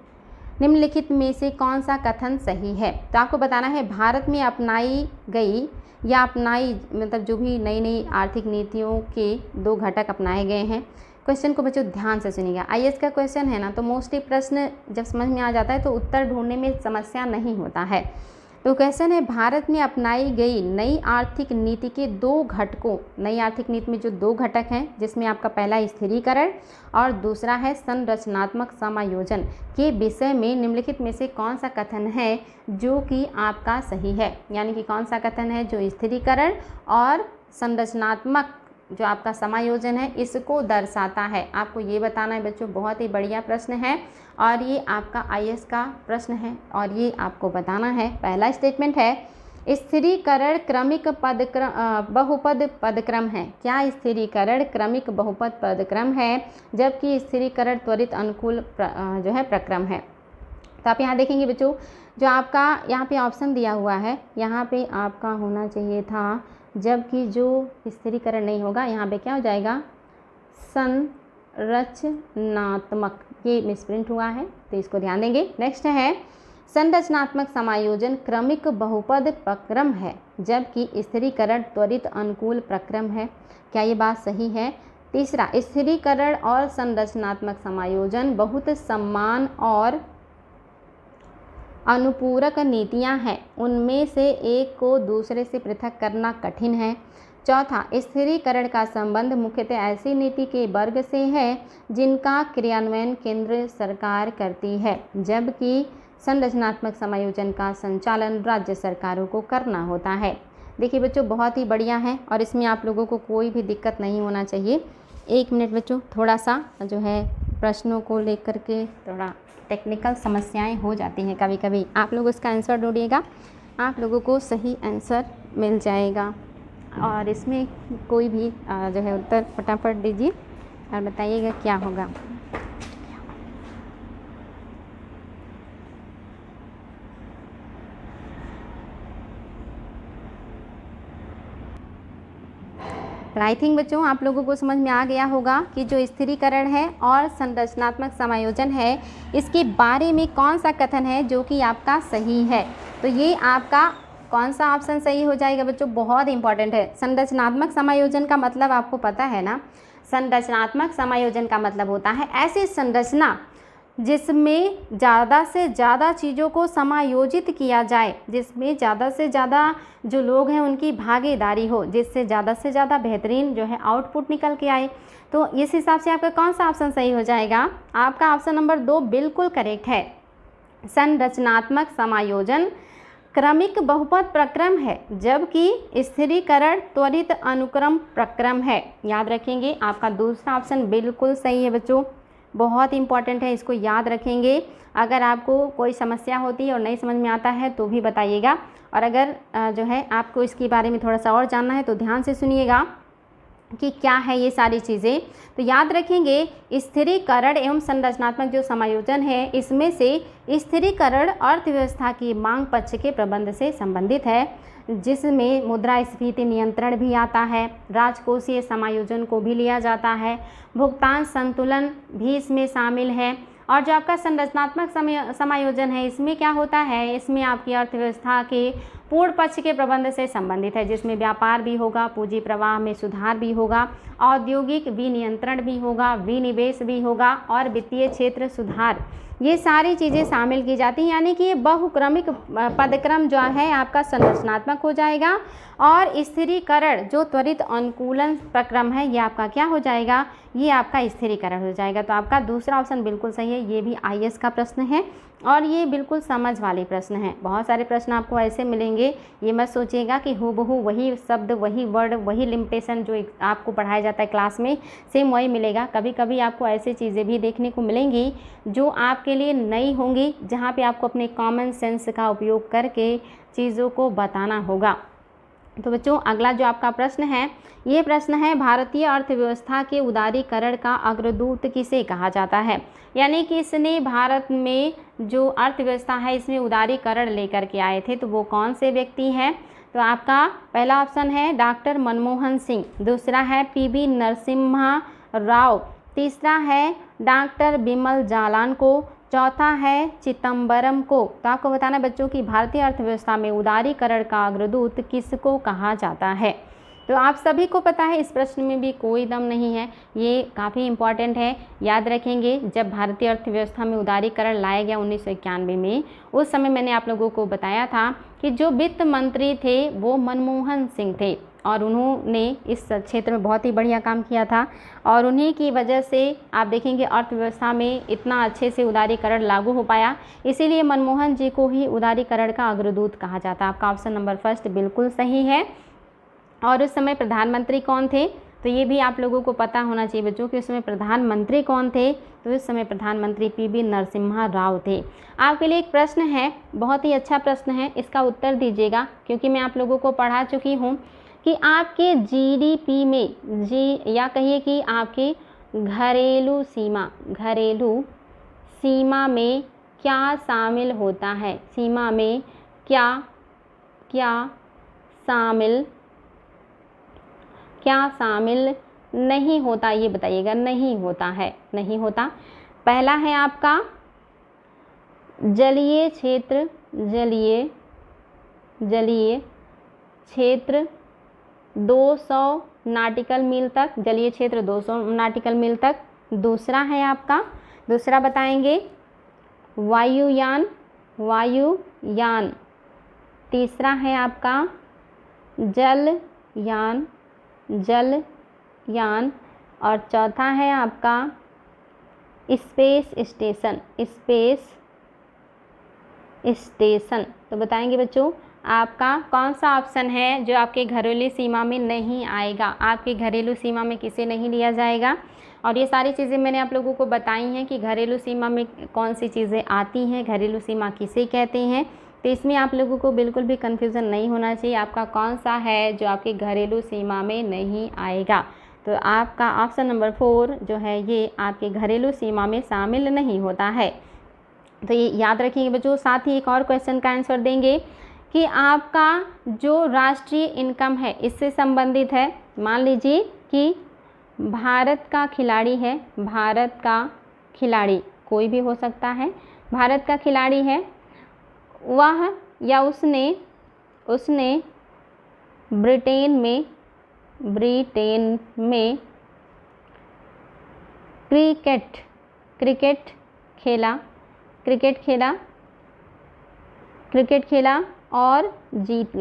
निम्नलिखित में से कौन सा कथन सही है। तो आपको बताना है भारत में अपनाई गई या अपनाई मतलब जो भी नई नई आर्थिक नीतियों के 2 घटक अपनाए गए हैं। क्वेश्चन को बच्चों ध्यान से सुनिएगा। आईएएस का क्वेश्चन है ना तो मोस्टली प्रश्न जब समझ में आ जाता है तो उत्तर ढूंढने में समस्या नहीं होता है। तो क्वेश्चन है भारत में अपनाई गई नई आर्थिक नीति के 2 घटकों, नई आर्थिक नीति में जो 2 घटक हैं जिसमें आपका पहला स्थिरीकरण और दूसरा है संरचनात्मक समायोजन के विषय में निम्नलिखित में से कौन सा कथन है जो कि आपका सही है। यानी कि कौन सा कथन है जो स्थिरीकरण और संरचनात्मक जो आपका समायोजन है इसको दर्शाता है। आपको ये बताना है बच्चों, बहुत ही बढ़िया प्रश्न है और ये आपका आईएएस का प्रश्न है और ये आपको बताना है। पहला स्टेटमेंट है स्थिरीकरण क्रमिक बहुपद पदक्रम है। क्या स्थिरीकरण क्रमिक बहुपद पदक्रम है जबकि स्थिरीकरण त्वरित अनुकूल जो है प्रक्रम है। तो आप यहाँ देखेंगे बच्चों जो आपका यहाँ पे ऑप्शन दिया हुआ है यहाँ पे आपका होना चाहिए था, जबकि जो स्थिरीकरण नहीं होगा यहाँ पे क्या हो जाएगा संरचनात्मक, ये मिसप्रिंट हुआ है तो इसको ध्यान देंगे। नेक्स्ट है संरचनात्मक समायोजन क्रमिक बहुपद प्रक्रम है जबकि स्थिरीकरण त्वरित अनुकूल प्रक्रम है। क्या ये बात सही है। तीसरा, स्थिरीकरण और संरचनात्मक समायोजन बहुत समान और अनुपूरक नीतियां हैं, उनमें से एक को दूसरे से पृथक करना कठिन है। चौथा, स्थिरीकरण का संबंध मुख्यतः ऐसी नीति के वर्ग से है जिनका क्रियान्वयन केंद्र सरकार करती है जबकि संरचनात्मक समायोजन का संचालन राज्य सरकारों को करना होता है। देखिए बच्चों बहुत ही बढ़िया है और इसमें आप लोगों को कोई भी दिक्कत नहीं होना चाहिए। 1 मिनट बच्चों, थोड़ा सा जो है प्रश्नों को लेकर के थोड़ा टेक्निकल समस्याएं हो जाती हैं कभी कभी। आप लोग उसका आंसर ढूंढिएगा, आप लोगों को सही आंसर मिल जाएगा और इसमें कोई भी जो है उत्तर फटाफट दीजिए। और बताइएगा क्या होगा। आई थिंक बच्चों आप लोगों को समझ में आ गया होगा कि जो स्थिरीकरण है और संरचनात्मक समायोजन है इसके बारे में कौन सा कथन है जो कि आपका सही है। तो ये आपका कौन सा ऑप्शन सही हो जाएगा बच्चों, बहुत इंपॉर्टेंट है। संरचनात्मक समायोजन का मतलब आपको पता है ना। संरचनात्मक समायोजन का मतलब होता है ऐसी संरचना जिसमें ज़्यादा से ज़्यादा चीज़ों को समायोजित किया जाए, जिसमें ज़्यादा से ज़्यादा जो लोग हैं उनकी भागीदारी हो, जिससे ज़्यादा से ज़्यादा बेहतरीन जो है आउटपुट निकल के आए। तो इस हिसाब से आपका कौन सा ऑप्शन सही हो जाएगा, आपका ऑप्शन नंबर 2 बिल्कुल करेक्ट है। संरचनात्मक समायोजन क्रमिक बहुपद प्रक्रम है, जबकि स्थिरीकरण त्वरित अनुक्रम प्रक्रम है। याद रखेंगे, आपका दूसरा ऑप्शन बिल्कुल सही है बच्चों, बहुत इंपॉर्टेंट है, इसको याद रखेंगे। अगर आपको कोई समस्या होती है और नहीं समझ में आता है तो भी बताइएगा, और अगर जो है आपको इसके बारे में थोड़ा सा और जानना है तो ध्यान से सुनिएगा कि क्या है ये सारी चीज़ें। तो याद रखेंगे, स्थिरीकरण एवं संरचनात्मक जो समायोजन है इसमें से स्थिरीकरण अर्थव्यवस्था की मांग पक्ष के प्रबंध से संबंधित है, जिसमें मुद्रास्फीति नियंत्रण भी आता है, राजकोषीय समायोजन को भी लिया जाता है, भुगतान संतुलन भी इसमें शामिल है। और जो आपका संरचनात्मक समायोजन है इसमें क्या होता है, इसमें आपकी अर्थव्यवस्था के पूर्ण पक्ष के प्रबंध से संबंधित है, जिसमें व्यापार भी होगा, पूंजी प्रवाह में सुधार भी होगा, औद्योगिक विनियंत्रण भी होगा, विनिवेश भी होगा और वित्तीय क्षेत्र सुधार, ये सारी चीज़ें शामिल की जाती हैं। यानी कि ये बहुक्रमिक पदक्रम जो है आपका संरचनात्मक हो जाएगा, और स्थिरीकरण जो त्वरित अनुकूलन प्रक्रम है ये आपका क्या हो जाएगा, ये आपका स्थिरीकरण हो जाएगा। तो आपका दूसरा ऑप्शन बिल्कुल सही है। ये भी आईएएस का प्रश्न है और ये बिल्कुल समझ वाले प्रश्न हैं। बहुत सारे प्रश्न आपको ऐसे मिलेंगे, ये मत सोचिएगा कि हूबहू वही शब्द, वही वर्ड, वही लिमिटेशन जो आपको पढ़ाया जाता है क्लास में सेम वही मिलेगा। कभी कभी आपको ऐसी चीज़ें भी देखने को मिलेंगी जो आपके लिए नई होंगी, जहाँ पे आपको अपने कॉमन सेंस का उपयोग करके चीज़ों को बताना होगा। तो बच्चों अगला जो आपका प्रश्न है, ये प्रश्न है भारतीय अर्थव्यवस्था के उदारीकरण का अग्रदूत किसे कहा जाता है। यानी कि इसने भारत में जो अर्थव्यवस्था है इसमें उदारीकरण लेकर के आए थे, तो वो कौन से व्यक्ति हैं। तो आपका पहला ऑप्शन है डॉक्टर मनमोहन सिंह, दूसरा है पीवी नरसिम्हा राव, तीसरा है डॉक्टर बिमल जालान को, चौथा है चिदम्बरम को। तो आपको बताना बच्चों की भारतीय अर्थव्यवस्था में उदारीकरण का अग्रदूत किसको कहा जाता है। तो आप सभी को पता है, इस प्रश्न में भी कोई दम नहीं है, ये काफ़ी इम्पॉर्टेंट है। याद रखेंगे, जब भारतीय अर्थव्यवस्था में उदारीकरण लाया गया 1991 में, उस समय मैंने आप लोगों को बताया था कि जो वित्त मंत्री थे वो मनमोहन सिंह थे, और उन्होंने इस क्षेत्र में बहुत ही बढ़िया काम किया था, और उन्हीं की वजह से आप देखेंगे अर्थव्यवस्था में इतना अच्छे से उदारीकरण लागू हो पाया। इसीलिए मनमोहन जी को ही उदारीकरण का अग्रदूत कहा जाता है। आपका ऑप्शन नंबर फर्स्ट बिल्कुल सही है। और उस समय प्रधानमंत्री कौन थे, तो ये भी आप लोगों को पता होना चाहिए बच्चों कि उस समय प्रधानमंत्री कौन थे। तो उस समय प्रधानमंत्री पीवी नरसिम्हा राव थे। आपके लिए एक प्रश्न है, बहुत ही अच्छा प्रश्न है, इसका उत्तर दीजिएगा, क्योंकि मैं आप लोगों को पढ़ा चुकी हूँ कि आपके जीडीपी में या कहिए कि आपके घरेलू सीमा में क्या शामिल होता है, सीमा में क्या शामिल नहीं होता, ये बताइएगा। नहीं होता है, नहीं होता। पहला है आपका जलीय क्षेत्र 200 नाटिकल मील तक, जलीय क्षेत्र 200 नाटिकल मील तक। दूसरा है आपका, दूसरा बताएंगे वायुयान। तीसरा है आपका जलयान, और चौथा है आपका स्पेस स्टेशन। तो बताएंगे बच्चों आपका कौन सा ऑप्शन है जो आपके घरेलू सीमा में नहीं आएगा, आपके घरेलू सीमा में किसे नहीं लिया जाएगा। और ये सारी चीज़ें मैंने आप लोगों को बताई हैं कि घरेलू सीमा में कौन सी चीज़ें आती हैं, घरेलू सीमा किसे कहते हैं। तो इसमें आप लोगों को बिल्कुल भी कन्फ्यूज़न नहीं होना चाहिए, आपका कौन सा है जो आपके घरेलू सीमा में नहीं आएगा। तो आपका ऑप्शन नंबर 4 जो है ये आपके घरेलू सीमा में शामिल नहीं होता है। तो ये याद रखिएगा बच्चों। साथ ही एक और क्वेश्चन का आंसर देंगे कि आपका जो राष्ट्रीय इनकम है इससे संबंधित है। मान लीजिए कि भारत का खिलाड़ी है, भारत का खिलाड़ी कोई भी हो सकता है, भारत का खिलाड़ी है, वह या उसने ब्रिटेन में क्रिकेट खेला और जीत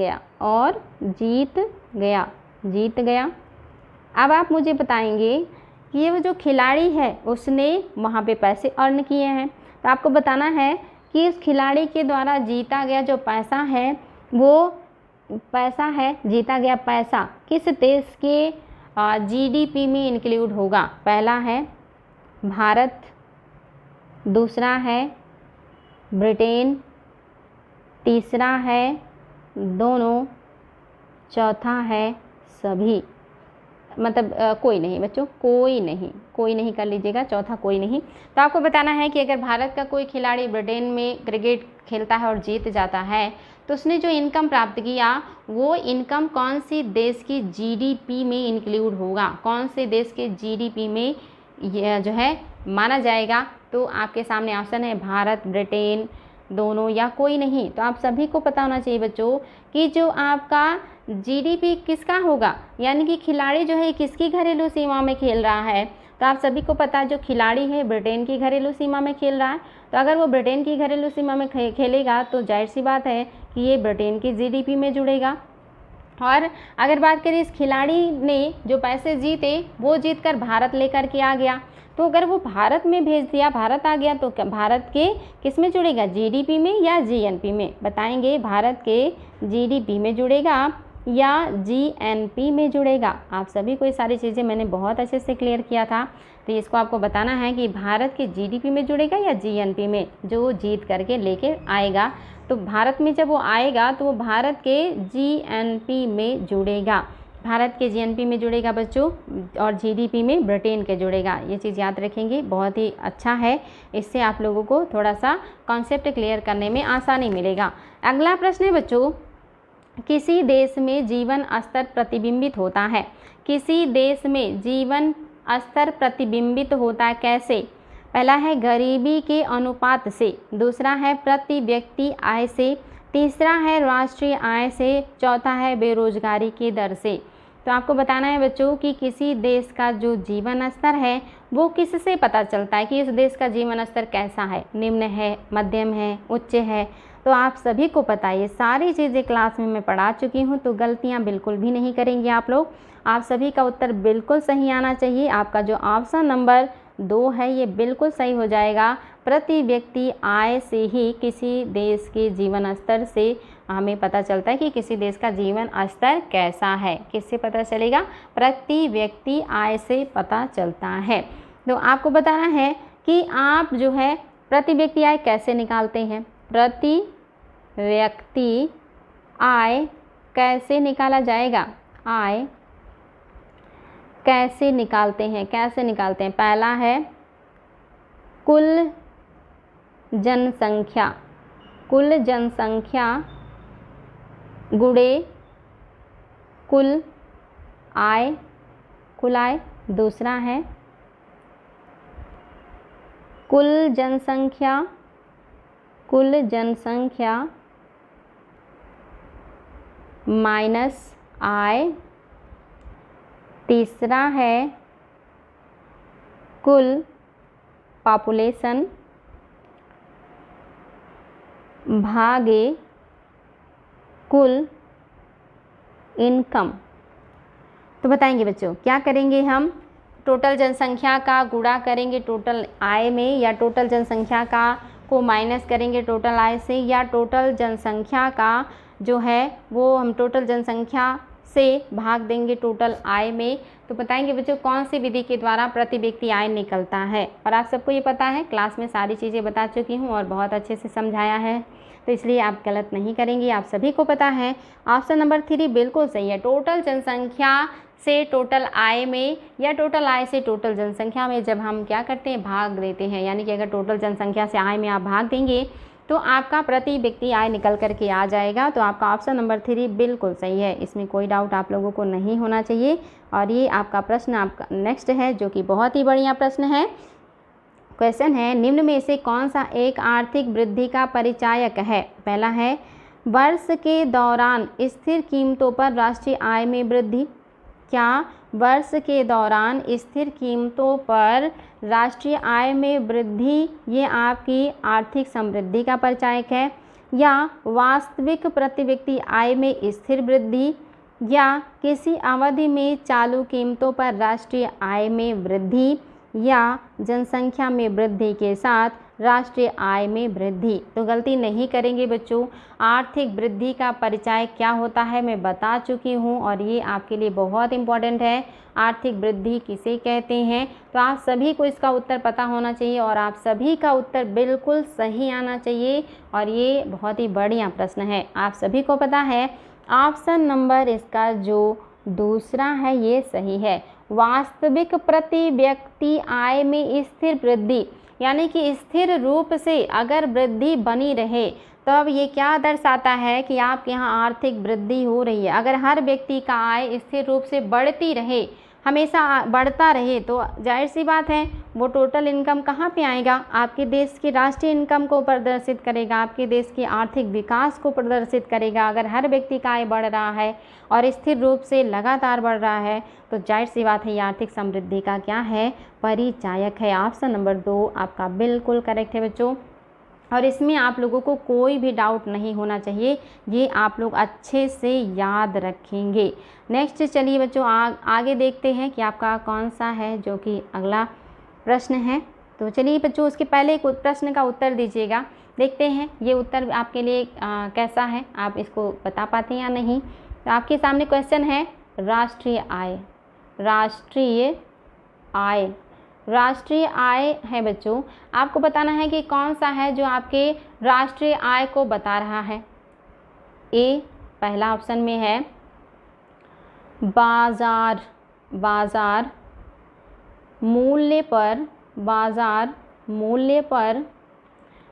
गया। अब आप मुझे बताएंगे कि ये वो जो खिलाड़ी है उसने वहाँ पे पैसे अर्न किए हैं, तो आपको बताना है कि इस खिलाड़ी के द्वारा जीता गया जो पैसा है वो जीता गया पैसा किस देश के जीडीपी में इंक्लूड होगा। पहला है भारत, दूसरा है ब्रिटेन, तीसरा है दोनों, चौथा है सभी। मतलब कोई नहीं बच्चों, कोई नहीं कर लीजिएगा, चौथा कोई नहीं। तो आपको बताना है कि अगर भारत का कोई खिलाड़ी ब्रिटेन में क्रिकेट खेलता है और जीत जाता है तो उसने जो इनकम प्राप्त किया वो इनकम कौन सी देश की जीडीपी में इंक्लूड होगा, कौन से देश के जीडीपी में यह जो है माना जाएगा। तो आपके सामने ऑप्शन है भारत, ब्रिटेन, दोनों या कोई नहीं। तो आप सभी को पता होना चाहिए बच्चों कि जो आपका जीडीपी किसका होगा, यानी कि खिलाड़ी जो है किसकी घरेलू सीमा में खेल रहा है। तो आप सभी को पता है जो खिलाड़ी है ब्रिटेन की घरेलू सीमा में खेल रहा है। तो अगर वो ब्रिटेन की घरेलू सीमा में खेलेगा तो जाहिर सी बात है कि ये ब्रिटेन की जीडीपी में जुड़ेगा। और अगर बात करें इस खिलाड़ी ने जो पैसे जीते वो जीत कर भारत लेकर के आ गया, तो अगर वो भारत में भेज दिया, भारत आ गया, तो भारत के किस में जुड़ेगा, जीडीपी में या जीएनपी में। बताएंगे भारत के जीडीपी में जुड़ेगा या जीएनपी में जुड़ेगा। आप सभी को ये सारी चीज़ें मैंने बहुत अच्छे से क्लियर किया था। तो इसको आपको बताना है कि भारत के जीडीपी में जुड़ेगा या जीएनपी में, जो जीत करके लेके आएगा। तो भारत में जब वो आएगा तो वो भारत के जीएनपी में जुड़ेगा, भारत के जीएनपी में जुड़ेगा बच्चों, और जीडीपी में ब्रिटेन के जुड़ेगा। ये चीज़ याद रखेंगे, बहुत ही अच्छा है। इससे आप लोगों को थोड़ा सा कॉन्सेप्ट क्लियर करने में आसानी मिलेगा। अगला प्रश्न है बच्चों, किसी देश में जीवन स्तर प्रतिबिंबित होता है। किसी देश में जीवन स्तर प्रतिबिंबित होता है कैसे? पहला है गरीबी के अनुपात से, दूसरा है प्रति व्यक्ति आय से, तीसरा है राष्ट्रीय आय से, चौथा है बेरोजगारी की दर से। तो आपको बताना है बच्चों कि किसी देश का जो जीवन स्तर है वो किससे पता चलता है कि इस देश का जीवन स्तर कैसा है, निम्न है, मध्यम है, उच्च है। तो आप सभी को पता है, ये सारी चीज़ें क्लास में मैं पढ़ा चुकी हूँ, तो गलतियाँ बिल्कुल भी नहीं करेंगे आप लोग। आप सभी का उत्तर बिल्कुल सही आना चाहिए। आपका जो ऑप्शन नंबर 2 है ये बिल्कुल सही हो जाएगा। प्रति व्यक्ति आय से ही किसी देश के जीवन स्तर से हमें पता चलता है कि किसी देश का जीवन स्तर कैसा है। किससे पता चलेगा? प्रति व्यक्ति आय से पता चलता है। तो आपको बताना है कि आप जो है प्रति व्यक्ति आय कैसे निकालते हैं। प्रति व्यक्ति आय कैसे निकाला जाएगा? आय कैसे निकालते हैं? पहला है कुल जनसंख्या गुणे कुल आय, दूसरा है कुल जनसंख्या माइनस आय, तीसरा है कुल पॉपुलेशन भागे कुल इनकम। तो बताएंगे बच्चों क्या करेंगे हम? टोटल जनसंख्या का गुणा करेंगे टोटल आय में, या टोटल जनसंख्या का को माइनस करेंगे टोटल आय से, या टोटल जनसंख्या का जो है वो हम टोटल जनसंख्या से भाग देंगे टोटल आय में। तो बताएंगे बच्चों कौन सी विधि के द्वारा प्रति व्यक्ति आय निकलता है। और आप सबको ये पता है, क्लास में सारी चीज़ें बता चुकी हूँ और बहुत अच्छे से समझाया है। तो इसलिए आप गलत नहीं करेंगे, आप सभी को पता है। ऑप्शन नंबर 3 बिल्कुल सही है। टोटल जनसंख्या से टोटल आय में या टोटल आय से टोटल जनसंख्या में जब हम क्या करते हैं, भाग देते हैं, यानी कि अगर टोटल जनसंख्या से आय में आप भाग देंगे तो आपका प्रति व्यक्ति आय निकल करके आ जाएगा। तो आपका ऑप्शन नंबर 3 बिल्कुल सही है, इसमें कोई डाउट आप लोगों को नहीं होना चाहिए। और ये आपका प्रश्न आपका नेक्स्ट है, जो कि बहुत ही बढ़िया प्रश्न है। क्वेश्चन है, निम्न में से कौन सा एक आर्थिक वृद्धि का परिचायक है? पहला है, वर्ष के दौरान स्थिर कीमतों पर राष्ट्रीय आय में वृद्धि। क्या वर्ष के दौरान स्थिर कीमतों पर राष्ट्रीय आय में वृद्धि ये आपकी आर्थिक समृद्धि का परिचायक है? या वास्तविक प्रति व्यक्ति आय में स्थिर वृद्धि? या किसी अवधि में चालू कीमतों पर राष्ट्रीय आय में वृद्धि? या जनसंख्या में वृद्धि के साथ राष्ट्रीय आय में वृद्धि? तो गलती नहीं करेंगे बच्चों। आर्थिक वृद्धि का परिचय क्या होता है मैं बता चुकी हूँ, और ये आपके लिए बहुत इम्पॉर्टेंट है। आर्थिक वृद्धि किसे कहते हैं? तो आप सभी को इसका उत्तर पता होना चाहिए और आप सभी का उत्तर बिल्कुल सही आना चाहिए, और ये बहुत ही बढ़िया प्रश्न है, आप सभी को पता है। ऑप्शन नंबर इसका जो दूसरा है ये सही है। वास्तविक प्रति व्यक्ति आय में स्थिर वृद्धि, यानी कि स्थिर रूप से अगर वृद्धि बनी रहे तो अब ये क्या दर्शाता है कि आपके यहाँ आर्थिक वृद्धि हो रही है। अगर हर व्यक्ति का आय स्थिर रूप से बढ़ती रहे, हमेशा बढ़ता रहे, तो जाहिर सी बात है वो टोटल इनकम कहाँ पे आएगा? आपके देश की राष्ट्रीय इनकम को प्रदर्शित करेगा, आपके देश के आर्थिक विकास को प्रदर्शित करेगा। अगर हर व्यक्ति का आय बढ़ रहा है और स्थिर रूप से लगातार बढ़ रहा है तो जाहिर सी बात है ये आर्थिक समृद्धि का क्या है? परिचायक है। ऑप्शन नंबर 2 आपका बिल्कुल करेक्ट है बच्चों, और इसमें आप लोगों को कोई भी डाउट नहीं होना चाहिए, ये आप लोग अच्छे से याद रखेंगे। नेक्स्ट चलिए बच्चों आगे देखते हैं कि आपका कौन सा है जो कि अगला प्रश्न है। तो चलिए बच्चों उसके पहले एक प्रश्न का उत्तर दीजिएगा, देखते हैं ये उत्तर आपके लिए कैसा है, आप इसको बता पाते हैं या नहीं। तो आपके सामने क्वेश्चन है, राष्ट्रीय आय। राष्ट्रीय आय, राष्ट्रीय आय है बच्चों, आपको बताना है कि कौन सा है जो आपके राष्ट्रीय आय को बता रहा है। ए पहला ऑप्शन में है बाजार, बाजार मूल्य पर, बाजार मूल्य पर,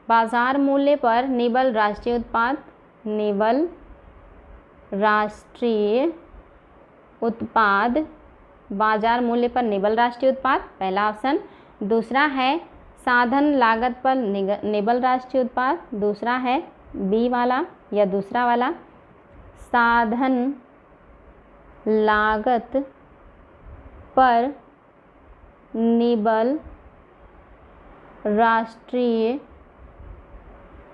बाजार मूल्य पर निबल राष्ट्रीय उत्पाद, निबल राष्ट्रीय उत्पाद, बाजार मूल्य पर निबल राष्ट्रीय उत्पाद, पहला ऑप्शन। दूसरा है साधन लागत पर निबल राष्ट्रीय उत्पाद, दूसरा है बी वाला या दूसरा वाला, साधन लागत पर निबल राष्ट्रीय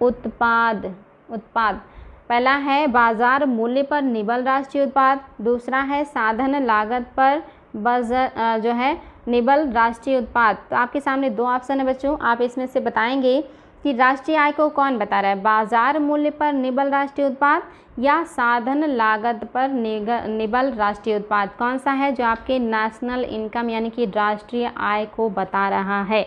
उत्पाद, उत्पाद पहला है बाजार मूल्य पर निबल राष्ट्रीय उत्पाद, दूसरा है साधन लागत पर जो है निबल राष्ट्रीय उत्पाद। तो आपके सामने दो ऑप्शन है बच्चों, आप इसमें से बताएंगे कि राष्ट्रीय आय को कौन बता रहा है, बाजार मूल्य पर निबल राष्ट्रीय उत्पाद या साधन लागत पर निबल राष्ट्रीय उत्पाद, कौन सा है जो आपके नेशनल इनकम यानी कि राष्ट्रीय आय को बता रहा है।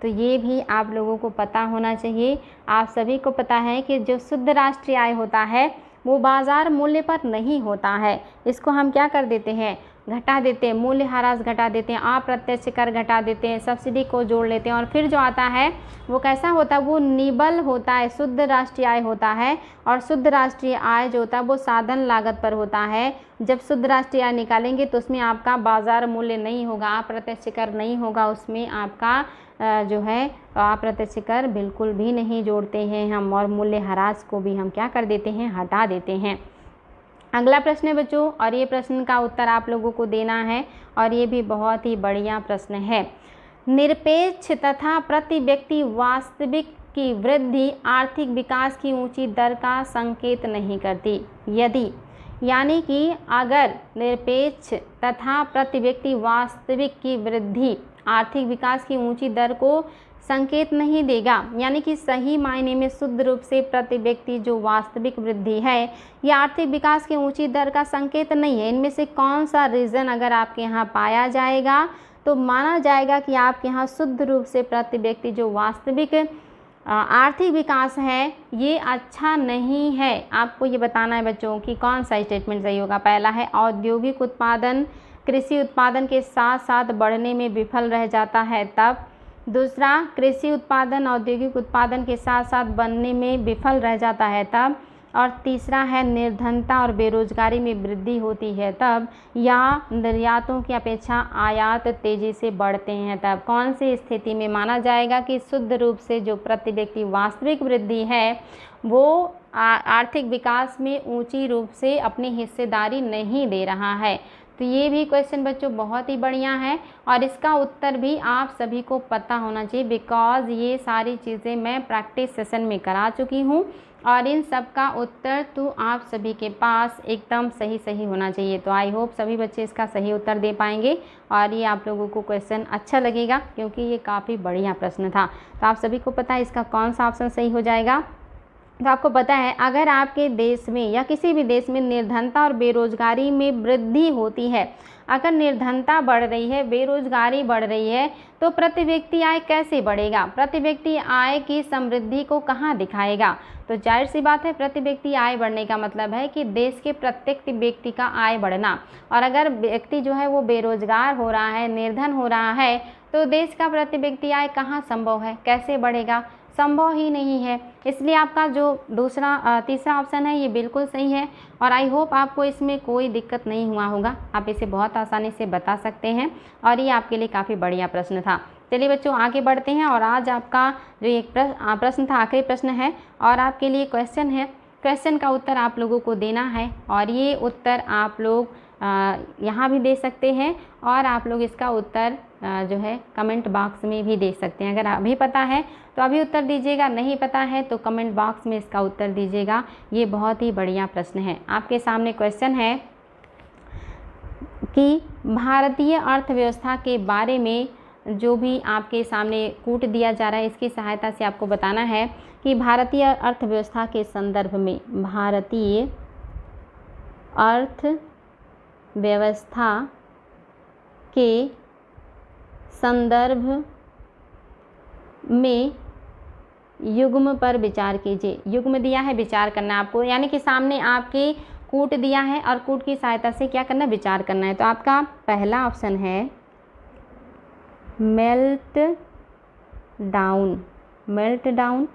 तो ये भी आप लोगों को पता होना चाहिए। आप सभी को पता है कि जो शुद्ध राष्ट्रीय आय होता है वो बाजार मूल्य पर नहीं होता है, इसको हम क्या कर देते हैं, घटा देते हैं, मूल्य ह्रास घटा देते हैं, अप्रत्यक्ष कर घटा देते हैं, सब्सिडी को जोड़ लेते हैं, और फिर जो आता है वो कैसा होता है, वो निबल होता है, शुद्ध राष्ट्रीय आय होता है। और शुद्ध राष्ट्रीय आय जो होता है वो साधन लागत पर होता है। जब शुद्ध राष्ट्रीय आय निकालेंगे तो उसमें आपका बाजार मूल्य नहीं होगा, अप्रत्यक्ष कर नहीं होगा, उसमें आपका जो है अप्रत्यक्ष कर बिल्कुल भी नहीं जोड़ते हैं हम, और मूल्य ह्रास को भी हम क्या कर देते हैं, हटा देते हैं। अगला प्रश्न है बच्चों, और ये प्रश्न का उत्तर आप लोगों को देना है, और ये भी बहुत ही बढ़िया प्रश्न है। निरपेक्ष तथा प्रति व्यक्ति वास्तविक की वृद्धि आर्थिक विकास की ऊंची दर का संकेत नहीं करती। यदि, यानी कि अगर निरपेक्ष तथा प्रति व्यक्ति वास्तविक की वृद्धि आर्थिक विकास की ऊंची दर को संकेत नहीं देगा, यानी कि सही मायने में शुद्ध रूप से प्रति व्यक्ति जो वास्तविक वृद्धि है यह आर्थिक विकास की ऊंची दर का संकेत नहीं है, इनमें से कौन सा रीज़न अगर आपके यहाँ पाया जाएगा तो माना जाएगा कि आपके यहाँ शुद्ध रूप से प्रति व्यक्ति जो वास्तविक आर्थिक विकास है ये अच्छा नहीं है। आपको ये बताना है बच्चों कि कौन सा स्टेटमेंट सही होगा। पहला है औद्योगिक उत्पादन कृषि उत्पादन के साथ साथ बढ़ने में विफल रह जाता है तब। दूसरा, कृषि उत्पादन औद्योगिक उत्पादन के साथ साथ बनने में विफल रह जाता है तब। और तीसरा है निर्धनता और बेरोजगारी में वृद्धि होती है तब, या निर्यातों की अपेक्षा आयात तेजी से बढ़ते हैं तब। कौन सी स्थिति में माना जाएगा कि शुद्ध रूप से जो प्रति व्यक्ति वास्तविक वृद्धि है वो आर्थिक विकास में ऊंची रूप से अपनी हिस्सेदारी नहीं दे रहा है। तो ये भी क्वेश्चन बच्चों बहुत ही बढ़िया है और इसका उत्तर भी आप सभी को पता होना चाहिए, बिकॉज़ ये सारी चीज़ें मैं प्रैक्टिस सेशन में करा चुकी हूँ और इन सब का उत्तर तो आप सभी के पास एकदम सही होना चाहिए। तो आई होप सभी बच्चे इसका सही उत्तर दे पाएंगे और ये आप लोगों को क्वेश्चन अच्छा लगेगा क्योंकि ये काफ़ी बढ़िया प्रश्न था। तो आप सभी को पता है इसका कौन सा ऑप्शन सही हो जाएगा। तो आपको पता है अगर आपके देश में या किसी भी देश में निर्धनता और बेरोजगारी में वृद्धि होती है, अगर निर्धनता बढ़ रही है, बेरोजगारी बढ़ रही है, तो प्रति व्यक्ति आय कैसे बढ़ेगा? प्रति व्यक्ति आय की समृद्धि को कहाँ दिखाएगा? तो जाहिर सी बात है प्रति व्यक्ति आय बढ़ने का मतलब है कि देश के प्रत्येक व्यक्ति का आय बढ़ना। और अगर व्यक्ति जो है वो बेरोजगार हो रहा है, निर्धन हो रहा है, तो देश का प्रति व्यक्ति आय कहाँ संभव है, कैसे बढ़ेगा? संभव ही नहीं है। इसलिए आपका जो तीसरा ऑप्शन है ये बिल्कुल सही है और आई होप आपको इसमें कोई दिक्कत नहीं हुआ होगा। आप इसे बहुत आसानी से बता सकते हैं और ये आपके लिए काफ़ी बढ़िया प्रश्न था। चलिए बच्चों आगे बढ़ते हैं और आज आपका जो एक प्रश्न था आखिरी प्रश्न है और आपके लिए क्वेश्चन है। क्वेश्चन का उत्तर आप लोगों को देना है और ये उत्तर आप लोग यहाँ भी दे सकते हैं और आप लोग इसका उत्तर जो है कमेंट बॉक्स में भी दे सकते हैं। अगर अभी पता है तो अभी उत्तर दीजिएगा, नहीं पता है तो कमेंट बॉक्स में इसका उत्तर दीजिएगा। ये बहुत ही बढ़िया प्रश्न है। आपके सामने क्वेश्चन है कि भारतीय अर्थव्यवस्था के बारे में जो भी आपके सामने कूट दिया जा रहा है इसकी सहायता से आपको बताना है कि भारतीय अर्थव्यवस्था के संदर्भ में, भारतीय अर्थव्यवस्था के संदर्भ में युग्म पर विचार कीजिए। युग्म दिया है, विचार करना है आपको, यानी कि सामने आपके कूट दिया है और कूट की सहायता से क्या करना है, विचार करना है। तो आपका पहला ऑप्शन है मेल्ट डाउन। मेल्ट डाउन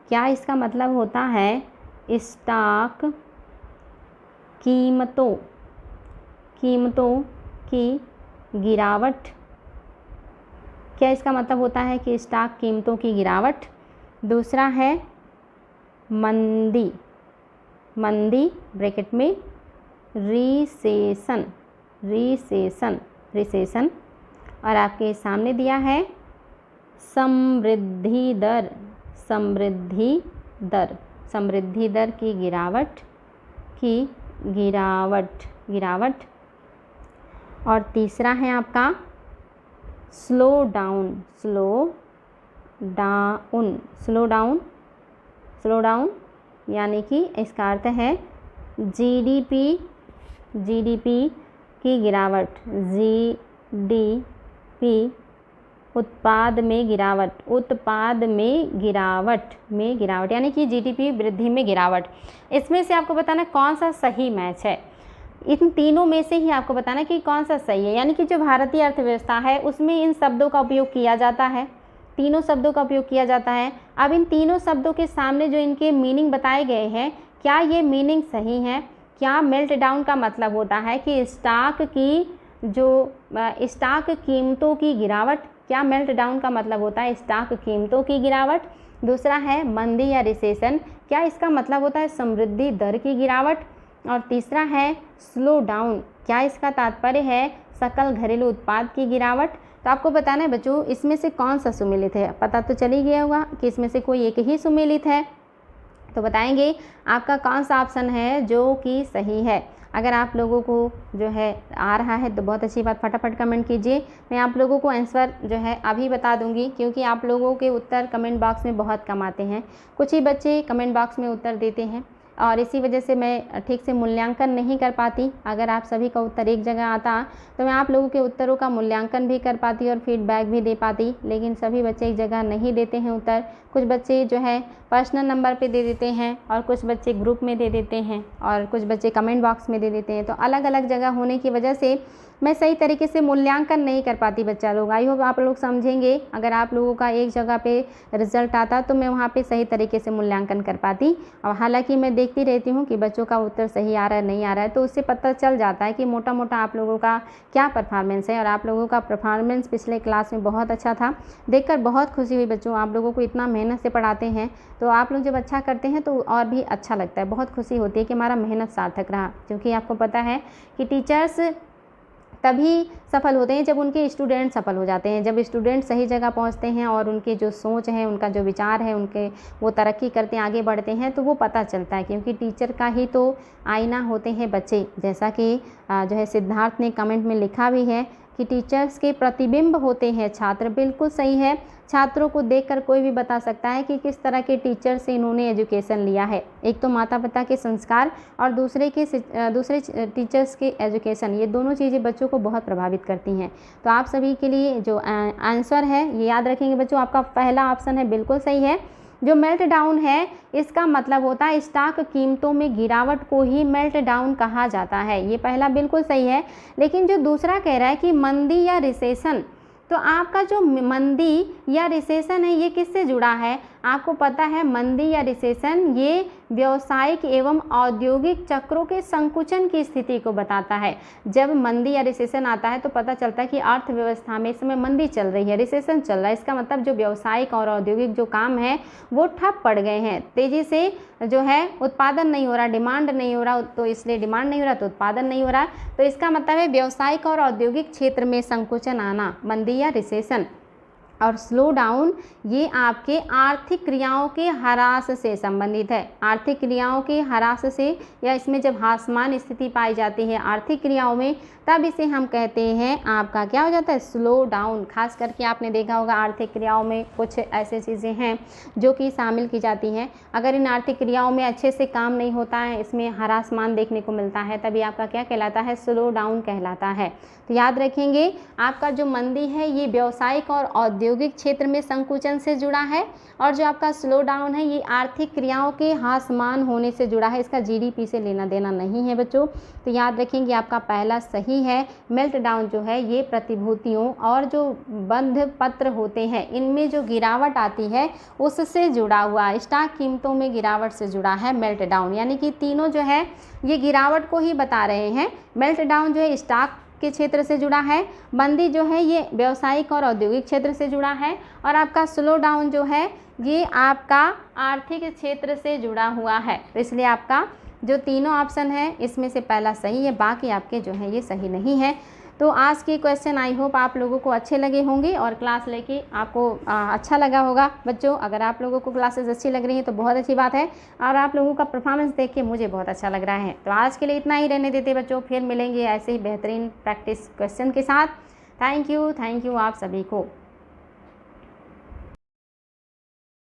क्या इसका मतलब होता है? स्टॉक कीमतों की गिरावट। क्या इसका मतलब होता है कि स्टॉक कीमतों की गिरावट। दूसरा है मंदी ब्रैकेट में रिसेशन और आपके सामने दिया है समृद्धि दर की गिरावट। और तीसरा है आपका स्लो डाउन यानी कि इसका अर्थ है जीडीपी की गिरावट। जीडीपी उत्पाद में गिरावट यानी कि जीडीपी वृद्धि में गिरावट। इसमें से आपको बताना कौन सा सही मैच है। इन तीनों में से ही आपको बताना कि कौन सा सही है। यानी कि जो भारतीय अर्थव्यवस्था है उसमें इन शब्दों का उपयोग किया जाता है, तीनों शब्दों का उपयोग किया जाता है। अब इन तीनों शब्दों के सामने जो इनके मीनिंग बताए गए हैं, क्या ये मीनिंग सही है? क्या मेल्ट डाउन का मतलब होता है कि स्टॉक कीमतों की गिरावट? क्या मेल्ट डाउन का मतलब होता है स्टॉक कीमतों की गिरावट? दूसरा है मंदी या रिसेशन, क्या इसका मतलब होता है समृद्धि दर की गिरावट? और तीसरा है स्लो डाउन, क्या इसका तात्पर्य है सकल घरेलू उत्पाद की गिरावट? तो आपको बताना है बच्चों इसमें से कौन सा सुमेलित है। पता तो चल ही गया होगा कि इसमें से कोई एक ही सुमेलित है। तो बताएंगे आपका कौन सा ऑप्शन है जो कि सही है। अगर आप लोगों को जो है आ रहा है तो बहुत अच्छी बात, फटाफट कमेंट कीजिए। मैं आप लोगों को आंसर जो है अभी बता दूंगी क्योंकि आप लोगों के उत्तर कमेंट बॉक्स में बहुत कम आते हैं। कुछ ही बच्चे कमेंट बॉक्स में उत्तर देते हैं, और इसी वजह से मैं ठीक से मूल्यांकन नहीं कर पाती। अगर आप सभी का उत्तर एक जगह आता तो मैं आप लोगों के उत्तरों का मूल्यांकन भी कर पाती और फीडबैक भी दे पाती, लेकिन सभी बच्चे एक जगह नहीं देते हैं उत्तर। कुछ बच्चे जो है पर्सनल नंबर पे दे देते हैं और कुछ बच्चे ग्रुप में दे देते हैं और कुछ बच्चे कमेंट बॉक्स में दे देते हैं। तो अलग अलग जगह होने की वजह से मैं सही तरीके से मूल्यांकन नहीं कर पाती बच्चा लोग। आई होप आप लोग समझेंगे। अगर आप लोगों का एक जगह पे रिजल्ट आता तो मैं वहाँ पे सही तरीके से मूल्यांकन कर पाती। और हालांकि मैं देखती रहती हूँ कि बच्चों का उत्तर सही आ रहा है नहीं आ रहा है, तो उससे पता चल जाता है कि मोटा मोटा आप लोगों का क्या परफॉर्मेंस है। और आप लोगों का परफॉर्मेंस पिछले क्लास में बहुत अच्छा था, देखकर बहुत खुशी हुई। बच्चों आप लोगों को इतना मेहनत से पढ़ाते हैं, तो आप लोग जब अच्छा करते हैं तो और भी अच्छा लगता है, बहुत खुशी होती है कि हमारा मेहनत सार्थक रहा। क्योंकि आपको पता है कि टीचर्स तभी सफल होते हैं जब उनके स्टूडेंट सफल हो जाते हैं। जब स्टूडेंट सही जगह पहुंचते हैं और उनके जो सोच है, उनका जो विचार है, उनके वो तरक्की करते हैं, आगे बढ़ते हैं, तो वो पता चलता है। क्योंकि टीचर का ही तो आईना होते हैं बच्चे। जैसा कि जो है सिद्धार्थ ने कमेंट में लिखा भी है कि टीचर्स के प्रतिबिंब होते हैं छात्र। बिल्कुल सही है। छात्रों को देखकर कोई भी बता सकता है कि किस तरह के टीचर से इन्होंने एजुकेशन लिया है। एक तो माता पिता के संस्कार और दूसरे टीचर्स के एजुकेशन, ये दोनों चीज़ें बच्चों को बहुत प्रभावित करती हैं। तो आप सभी के लिए जो आंसर है ये याद रखेंगे बच्चों। आपका पहला ऑप्शन है बिल्कुल सही है। जो मेल्ट डाउन है इसका मतलब होता है स्टॉक कीमतों में गिरावट को ही मेल्ट डाउन कहा जाता है। ये पहला बिल्कुल सही है। लेकिन जो दूसरा कह रहा है कि मंदी या रिसेशन, तो आपका जो मंदी या रिसेशन है ये किससे जुड़ा है? आपको पता है मंदी या रिसेशन ये व्यावसायिक एवं औद्योगिक चक्रों के संकुचन की स्थिति को बताता है। जब मंदी या रिसेशन आता है तो पता चलता है कि अर्थव्यवस्था में इस समय मंदी चल रही है, रिसेशन चल रहा है। इसका मतलब जो व्यावसायिक और औद्योगिक जो काम है वो ठप पड़ गए हैं। तेज़ी से जो है उत्पादन नहीं हो रहा, डिमांड नहीं हो रहा, तो इसलिए डिमांड नहीं हो रहा तो उत्पादन नहीं हो रहा। तो इसका मतलब है व्यावसायिक और औद्योगिक क्षेत्र में संकुचन आना, मंदी या रिसेशन। और स्लो डाउन ये आपके आर्थिक क्रियाओं के ह्रास से संबंधित है। आर्थिक क्रियाओं के ह्रास से, या इसमें जब ह्रासमान स्थिति पाई जाती है आर्थिक क्रियाओं में, तब इसे हम कहते हैं आपका क्या हो जाता है? Slow down. खास करके आपने देखा होगा आर्थिक क्रियाओं में कुछ ऐसी चीज़ें हैं जो कि शामिल की जाती हैं। अगर इन आर्थिक क्रियाओं में अच्छे से काम नहीं होता है, इसमें ह्रासमान देखने को मिलता है, तभी आपका क्या कहलाता है? स्लो डाउन कहलाता है। तो याद रखेंगे आपका जो मंदी है ये व्यावसायिक और औद्योगिक क्षेत्र में संकुचन से जुड़ा है, और जो आपका स्लो डाउन है ये आर्थिक क्रियाओं के ह्रासमान होने से जुड़ा है। इसका जीडीपी से लेना देना नहीं है बच्चों। तो याद रखेंगे आपका पहला सही है। मेल्ट डाउन जो है ये प्रतिभूतियों और जो बंध पत्र होते हैं इनमें जो गिरावट आती है उससे जुड़ा हुआ, स्टॉक कीमतों में गिरावट से जुड़ा है मेल्ट डाउन। यानी कि तीनों जो है ये गिरावट को ही बता रहे हैं। मेल्ट डाउन जो है स्टॉक के क्षेत्र से जुड़ा है, मंदी जो है ये व्यावसायिक और औद्योगिक क्षेत्र से जुड़ा है, और आपका स्लो डाउन जो है ये आपका आर्थिक क्षेत्र से जुड़ा हुआ है। तो इसलिए आपका जो तीनों ऑप्शन है इसमें से पहला सही है, बाकी आपके जो है ये सही नहीं है। तो आज के क्वेश्चन आई होप आप लोगों को अच्छे लगे होंगे और क्लास लेके आपको अच्छा लगा होगा बच्चों। अगर आप लोगों को क्लासेस अच्छी लग रही हैं तो बहुत अच्छी बात है, और आप लोगों का परफॉर्मेंस देख के मुझे बहुत अच्छा लग रहा है। तो आज के लिए इतना ही रहने देते बच्चों, फिर मिलेंगे ऐसे ही बेहतरीन प्रैक्टिस क्वेश्चन के साथ। थैंक यू आप सभी को।